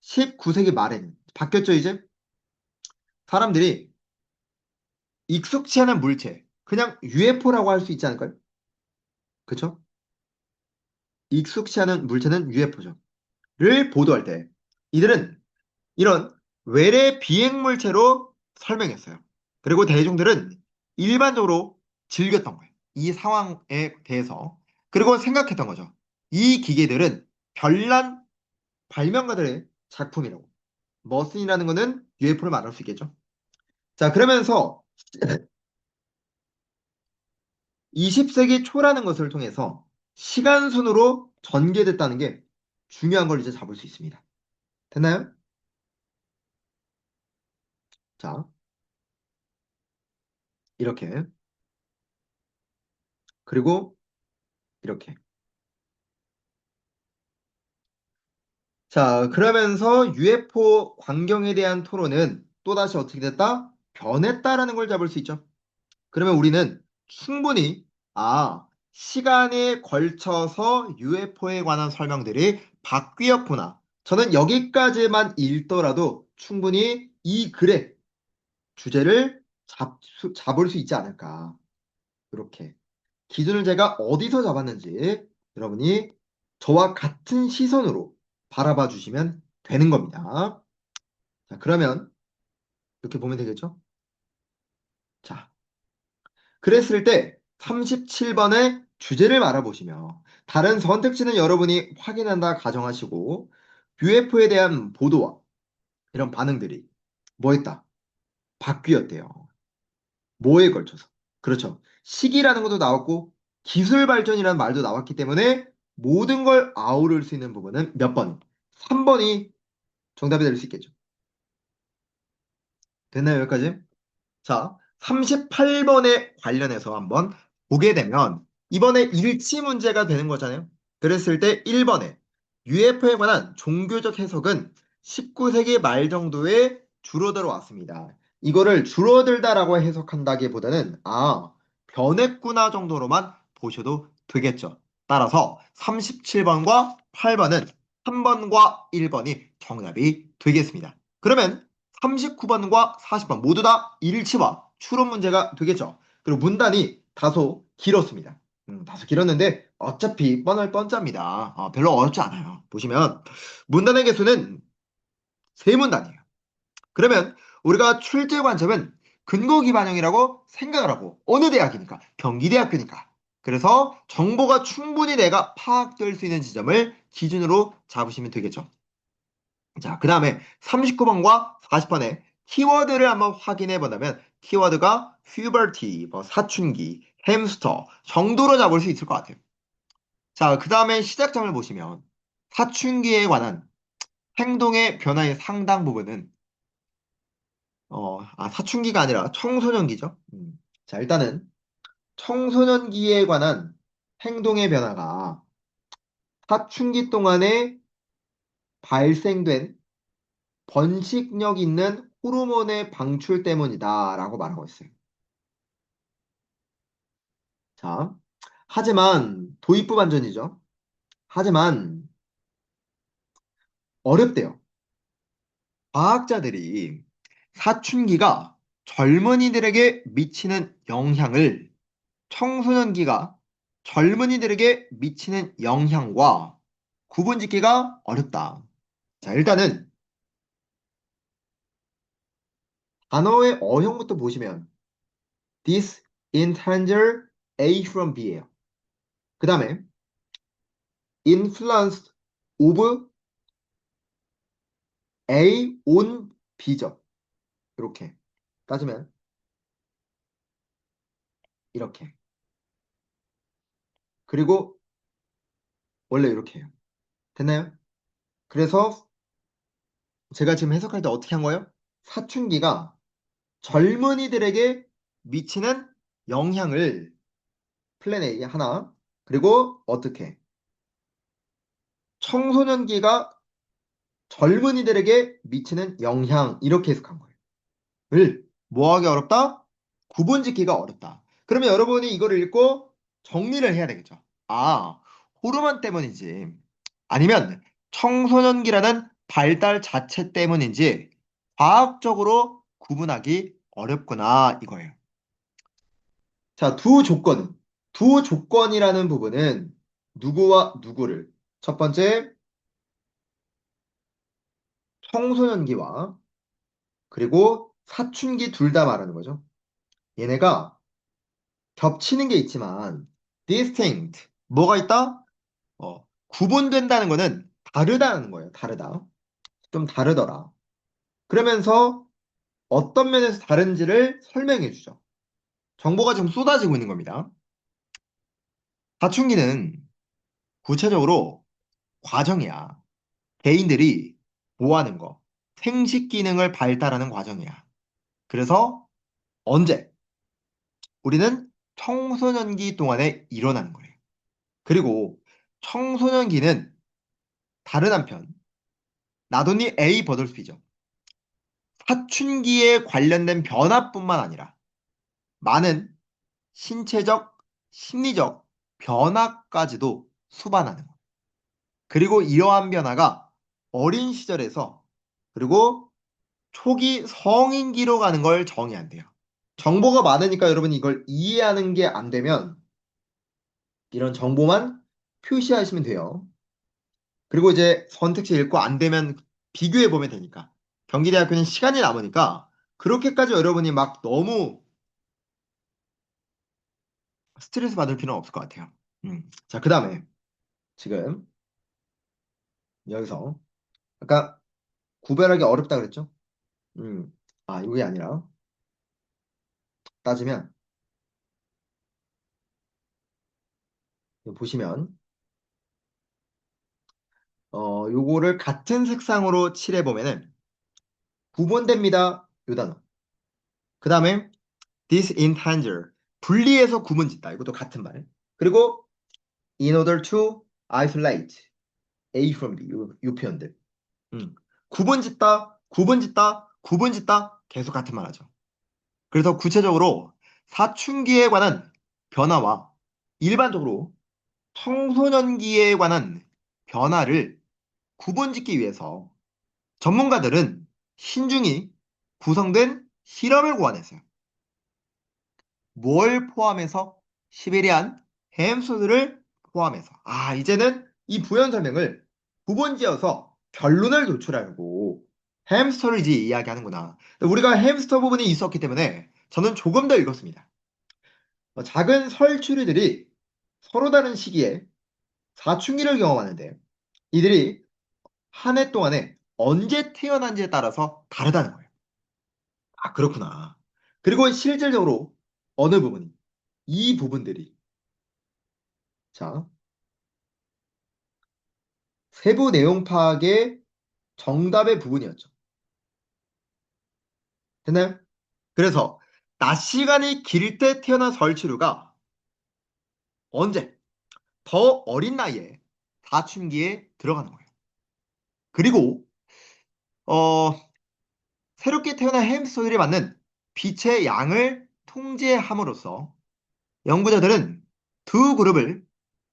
19세기 말에는 바뀌었죠, 이제? 사람들이 익숙치 않은 물체, 그냥 UFO라고 할 수 있지 않을까요? 그쵸? 익숙치 않은 물체는 UFO죠. 를 보도할 때 이들은 이런 외래 비행물체로 설명했어요. 그리고 대중들은 일반적으로 즐겼던 거예요. 이 상황에 대해서. 그리고 생각했던 거죠. 이 기계들은 별난 발명가들의 작품이라고. 머신이라는 거는 UFO를 말할 수 있겠죠. 자, 그러면서 20세기 초라는 것을 통해서 시간순으로 전개됐다는 게 중요한 걸 이제 잡을 수 있습니다. 됐나요? 자, 이렇게. 그리고 이렇게. 자, 그러면서 UFO 광경에 대한 토론은 또다시 어떻게 됐다? 변했다라는 걸 잡을 수 있죠. 그러면 우리는 충분히, 시간에 걸쳐서 UFO에 관한 설명들이 바뀌었구나. 저는 여기까지만 읽더라도 충분히 이 글의 주제를 잡을 수 있지 않을까. 이렇게. 기준을 제가 어디서 잡았는지 여러분이 저와 같은 시선으로 바라봐 주시면 되는 겁니다. 자, 그러면 이렇게 보면 되겠죠? 자, 그랬을 때 37번의 주제를 알아보시며 다른 선택지는 여러분이 확인한다 가정하시고 UFO에 대한 보도와 이런 반응들이 뭐였다? 바뀌었대요. 뭐에 걸쳐서? 그렇죠. 시기라는 것도 나왔고 기술 발전이라는 말도 나왔기 때문에 모든 걸 아우를 수 있는 부분은 몇 번? 3번이 정답이 될 수 있겠죠. 됐나요, 여기까지? 자, 38번에 관련해서 한번 보게 되면 이번에 일치 문제가 되는 거잖아요. 그랬을 때 1번에 UFO에 관한 종교적 해석은 19세기 말 정도에 줄어들어 왔습니다. 이거를 줄어들다라고 해석한다기보다는 변했구나 정도로만 보셔도 되겠죠. 따라서 37번과 8번은 3번과 1번이 정답이 되겠습니다. 그러면 39번과 40번 모두 다 일치와 추론 문제가 되겠죠. 그리고 문단이 다소 길었습니다. 다소 길었는데 어차피 뻔할 뻔짜입니다. 별로 어렵지 않아요. 보시면 문단의 개수는 세 문단이에요. 그러면 우리가 출제 관점은 근거 기반형이라고 생각을 하고 어느 대학이니까 경기대학교니까 그래서 정보가 충분히 내가 파악될 수 있는 지점을 기준으로 잡으시면 되겠죠. 자, 그 다음에 39번과 40번의 키워드를 한번 확인해 본다면 키워드가 puberty, 뭐 사춘기, 햄스터 정도로 잡을 수 있을 것 같아요. 자, 그 다음에 시작점을 보시면 사춘기에 관한 행동의 변화의 상당 부분은 사춘기가 아니라 청소년기죠. 자, 일단은 청소년기에 관한 행동의 변화가 사춘기 동안에 발생된 번식력 있는 호르몬의 방출 때문이다라고 말하고 있어요. 자, 하지만 도입부 반전이죠. 하지만 어렵대요. 과학자들이 사춘기가 젊은이들에게 미치는 영향을 청소년기가 젊은이들에게 미치는 영향과 구분짓기가 어렵다. 자, 일단은 단어의 어형부터 보시면 this endanger A from B예요. 그 다음에 influence of A on B죠. 이렇게 따지면 이렇게. 그리고 원래 이렇게 해요. 됐나요? 그래서 제가 지금 해석할 때 어떻게 한 거예요? 사춘기가 젊은이들에게 미치는 영향을 플랜 A 하나, 그리고 어떻게? 청소년기가 젊은이들에게 미치는 영향 이렇게 해석한 거예요. 을 뭐하기 어렵다? 구분짓기가 어렵다. 그러면 여러분이 이거를 읽고 정리를 해야 되겠죠. 호르몬 때문인지 아니면 청소년기라는 발달 자체 때문인지 과학적으로 구분하기 어렵구나 이거예요. 자, 두 조건이라는 부분은 누구와 누구를 첫 번째 청소년기와 그리고 사춘기 둘 다 말하는 거죠. 얘네가 겹치는 게 있지만 distinct 뭐가 있다? 구분된다는 거는 다르다는 거예요. 다르다. 좀 다르더라. 그러면서 어떤 면에서 다른지를 설명해 주죠. 정보가 지금 쏟아지고 있는 겁니다. 사춘기는 구체적으로 과정이야. 개인들이 뭐 하는 거? 생식 기능을 발달하는 과정이야. 그래서 언제? 우리는 청소년기 동안에 일어나는 거예요. 그리고 청소년기는 다른 한편 나돈이 A 버들피죠. 사춘기에 관련된 변화뿐만 아니라 많은 신체적, 심리적 변화까지도 수반하는 거예요. 그리고 이러한 변화가 어린 시절에서 그리고 초기 성인기로 가는 걸 정의한대요. 정보가 많으니까 여러분 이걸 이해하는 게 안 되면 이런 정보만 표시하시면 돼요. 그리고 이제 선택지 읽고 안 되면 비교해 보면 되니까. 경기대학교는 시간이 남으니까 그렇게까지 여러분이 막 너무 스트레스 받을 필요는 없을 것 같아요. 자, 그 다음에 지금 여기서 아까 구별하기 어렵다 그랬죠? 이게 아니라 따지면 여기 보시면 요거를 같은 색상으로 칠해 보면은 구분됩니다. 요 단어. 그 다음에 disentangle 분리해서 구분짓다. 이것도 같은 말. 그리고 in order to isolate A from B 요 표현들. 구분짓다, 구분짓다, 구분짓다 계속 같은 말 하죠. 그래서 구체적으로 사춘기에 관한 변화와 일반적으로 청소년기에 관한 변화를 구분짓기 위해서 전문가들은 신중히 구성된 실험을 고안했어요. 뭘 포함해서? 시베리안 햄스터들을 포함해서. 이제는 이 부연 설명을 구분지어서 결론을 도출하려고 햄스터를 이제 이야기하는구나. 우리가 햄스터 부분이 있었기 때문에 저는 조금 더 읽었습니다. 작은 설추류들이 서로 다른 시기에 사춘기를 경험하는데 이들이 한 해 동안에 언제 태어난지에 따라서 다르다는 거예요. 그렇구나. 그리고 실질적으로 어느 부분이 이 부분들이 자 세부 내용 파악의 정답의 부분이었죠. 됐나요? 그래서 낮 시간이 길 때 태어난 설치류가 언제 더 어린 나이에 사춘기에 들어가는 거예요. 그리고 어, 새롭게 태어난 햄스터들이 맞는 빛의 양을 통제함으로써 연구자들은 두 그룹을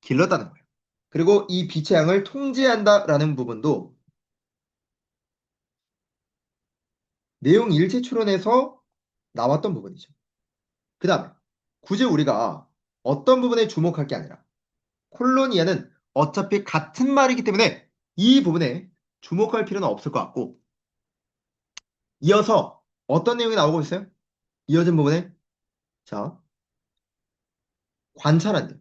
길렀다는 거예요. 그리고 이 빛의 양을 통제한다라는 부분도 내용 일체 추론에서 나왔던 부분이죠. 그 다음에 굳이 우리가 어떤 부분에 주목할 게 아니라 콜로니아는 어차피 같은 말이기 때문에 이 부분에 주목할 필요는 없을 것 같고 이어서 어떤 내용이 나오고 있어요? 이어진 부분에 자 관찰한대.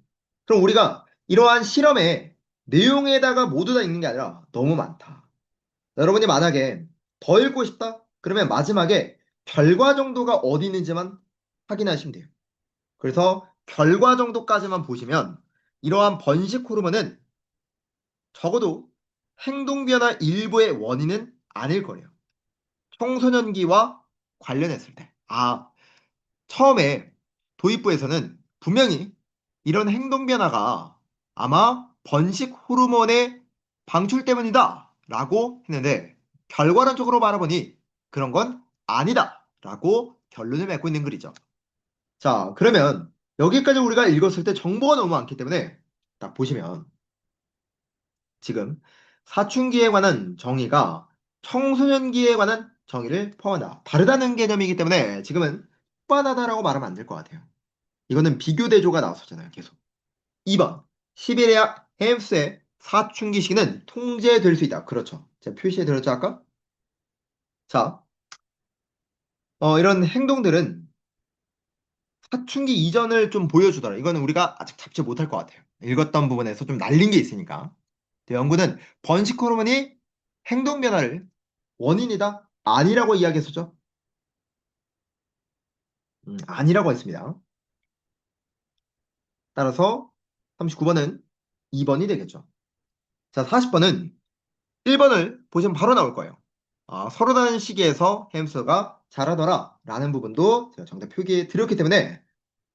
그럼 우리가 이러한 실험의 내용에다가 모두 다 읽는 게 아니라 너무 많다. 여러분이 만약에 더 읽고 싶다? 그러면 마지막에 결과 정도가 어디 있는지만 확인하시면 돼요. 그래서 결과 정도까지만 보시면 이러한 번식 호르몬은 적어도 행동 변화 일부의 원인은 아닐 거예요. 청소년기와 관련했을 때. 처음에 도입부에서는 분명히 이런 행동 변화가 아마 번식 호르몬의 방출 때문이다 라고 했는데 결과론적으로 바라보니 그런 건 아니다 라고 결론을 맺고 있는 글이죠. 자, 그러면 여기까지 우리가 읽었을 때 정보가 너무 많기 때문에 딱 보시면 지금 사춘기에 관한 정의가 청소년기에 관한 정의를 포함한다. 다르다는 개념이기 때문에 지금은 뻔하다라고 말하면 안 될 것 같아요. 이거는 비교대조가 나왔었잖아요. 계속. 2번. 시베리아 햄스의 사춘기 시기는 통제될 수 있다. 그렇죠. 제가 표시해 드렸죠, 아까? 자, 이런 행동들은 사춘기 이전을 좀 보여주더라. 이거는 우리가 아직 잡지 못할 것 같아요. 읽었던 부분에서 좀 날린 게 있으니까. 연구는 번식 호르몬이 행동 변화를 원인이다? 아니라고 이야기했었죠? 아니라고 했습니다. 따라서 39번은 2번이 되겠죠. 자, 40번은 1번을 보시면 바로 나올 거예요. 서로 다른 시기에서 햄스터가 자라더라 라는 부분도 제가 정답 표기해 드렸기 때문에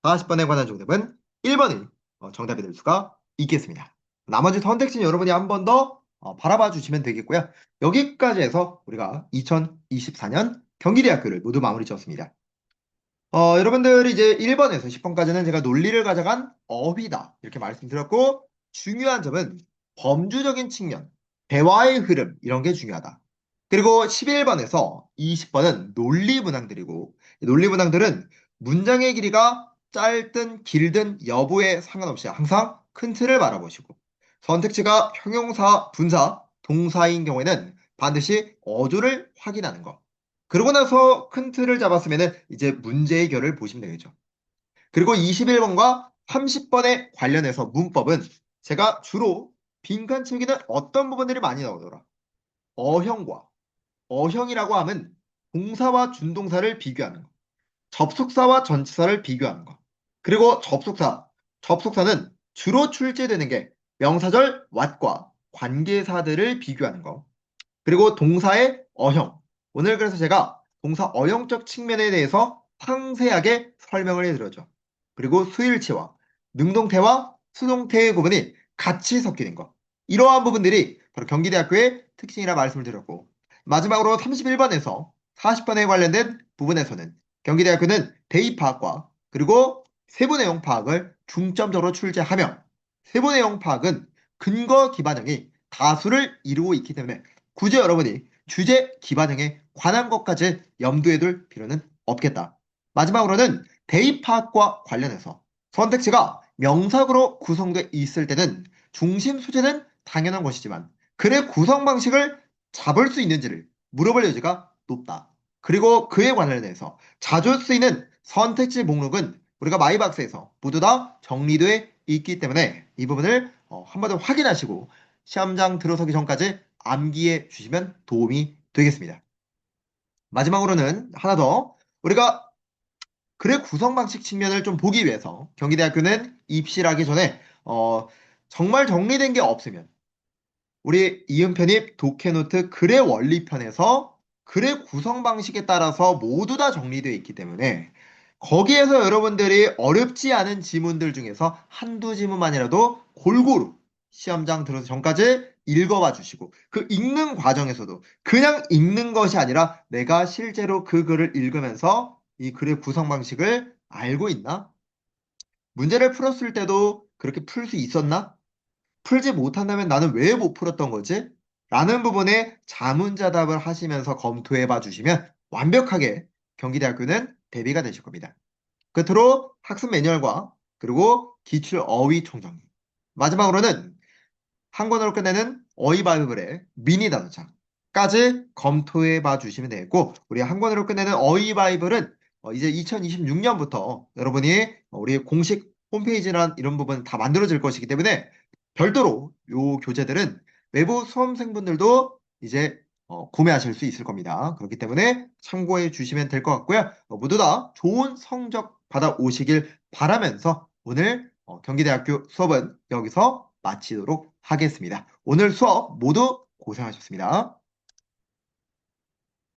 40번에 관한 정답은 1번이 정답이 될 수가 있겠습니다. 나머지 선택지는 여러분이 한 번 더 바라봐 주시면 되겠고요. 여기까지 해서 우리가 2024년 경기대학교를 모두 마무리 지었습니다. 여러분들이 이제 1번에서 10번까지는 제가 논리를 가져간 어휘다 이렇게 말씀드렸고 중요한 점은 범주적인 측면, 대화의 흐름 이런 게 중요하다. 그리고 11번에서 20번은 논리 문항들이고 논리 문항들은 문장의 길이가 짧든 길든 여부에 상관없이 항상 큰 틀을 바라보시고 선택지가 형용사, 분사, 동사인 경우에는 반드시 어조를 확인하는 것. 그러고 나서 큰 틀을 잡았으면 이제 문제 해결을 보시면 되겠죠. 그리고 21번과 30번에 관련해서 문법은 제가 주로 빈칸 채우기는 어떤 부분들이 많이 나오더라. 어형과 어형이라고 하면 동사와 준동사를 비교하는 거. 접속사와 전치사를 비교하는 거. 그리고 접속사는 주로 출제되는 게 명사절 what과 관계사들을 비교하는 거. 그리고 동사의 어형. 오늘 그래서 제가 동사 어형적 측면에 대해서 상세하게 설명을 해드렸죠. 그리고 수일치와 능동태와 수동태의 부분이 같이 섞이는 것. 이러한 부분들이 바로 경기대학교의 특징이라 말씀을 드렸고, 마지막으로 31번에서 40번에 관련된 부분에서는 경기대학교는 대입 파악과 그리고 세부 내용 파악을 중점적으로 출제하며, 세부 내용 파악은 근거 기반형이 다수를 이루고 있기 때문에 굳이 여러분이 주제 기반형에 관한 것까지 염두에 둘 필요는 없겠다. 마지막으로는 대입 파악과 관련해서 선택지가 명사구로 구성되어 있을 때는 중심 소재는 당연한 것이지만 글의 구성 방식을 잡을 수 있는지를 물어볼 여지가 높다. 그리고 그에 관련해서 자주 쓰이는 선택지 목록은 우리가 마이박스에서 모두 다 정리되어 있기 때문에 이 부분을 한 번 더 확인하시고 시험장 들어서기 전까지 암기해 주시면 도움이 되겠습니다. 마지막으로는 하나 더 우리가 글의 구성 방식 측면을 좀 보기 위해서 경기대학교는 입시를 하기 전에 정말 정리된 게 없으면 우리 이음 편입 독해노트 글의 원리편에서 글의 구성 방식에 따라서 모두 다 정리되어 있기 때문에 거기에서 여러분들이 어렵지 않은 지문들 중에서 한두 지문만이라도 골고루 시험장 들어서 전까지 읽어봐 주시고 그 읽는 과정에서도 그냥 읽는 것이 아니라 내가 실제로 그 글을 읽으면서 이 글의 구성 방식을 알고 있나? 문제를 풀었을 때도 그렇게 풀 수 있었나? 풀지 못한다면 나는 왜 못 풀었던 거지? 라는 부분에 자문자답을 하시면서 검토해 봐 주시면 완벽하게 경기대학교는 대비가 되실 겁니다. 끝으로 학습 매뉴얼과 그리고 기출 어휘 총정리. 마지막으로는 한 권으로 끝내는 어휘 바이블의 미니 단원창까지 검토해 봐 주시면 되겠고, 우리 한 권으로 끝내는 어휘 바이블은 이제 2026년부터 여러분이 우리 공식 홈페이지란 이런 부분 다 만들어질 것이기 때문에 별도로 요 교재들은 외부 수험생분들도 이제 구매하실 수 있을 겁니다. 그렇기 때문에 참고해 주시면 될 것 같고요. 모두 다 좋은 성적 받아오시길 바라면서 오늘 경기대학교 수업은 여기서 마치도록 하겠습니다. 오늘 수업 모두 고생하셨습니다.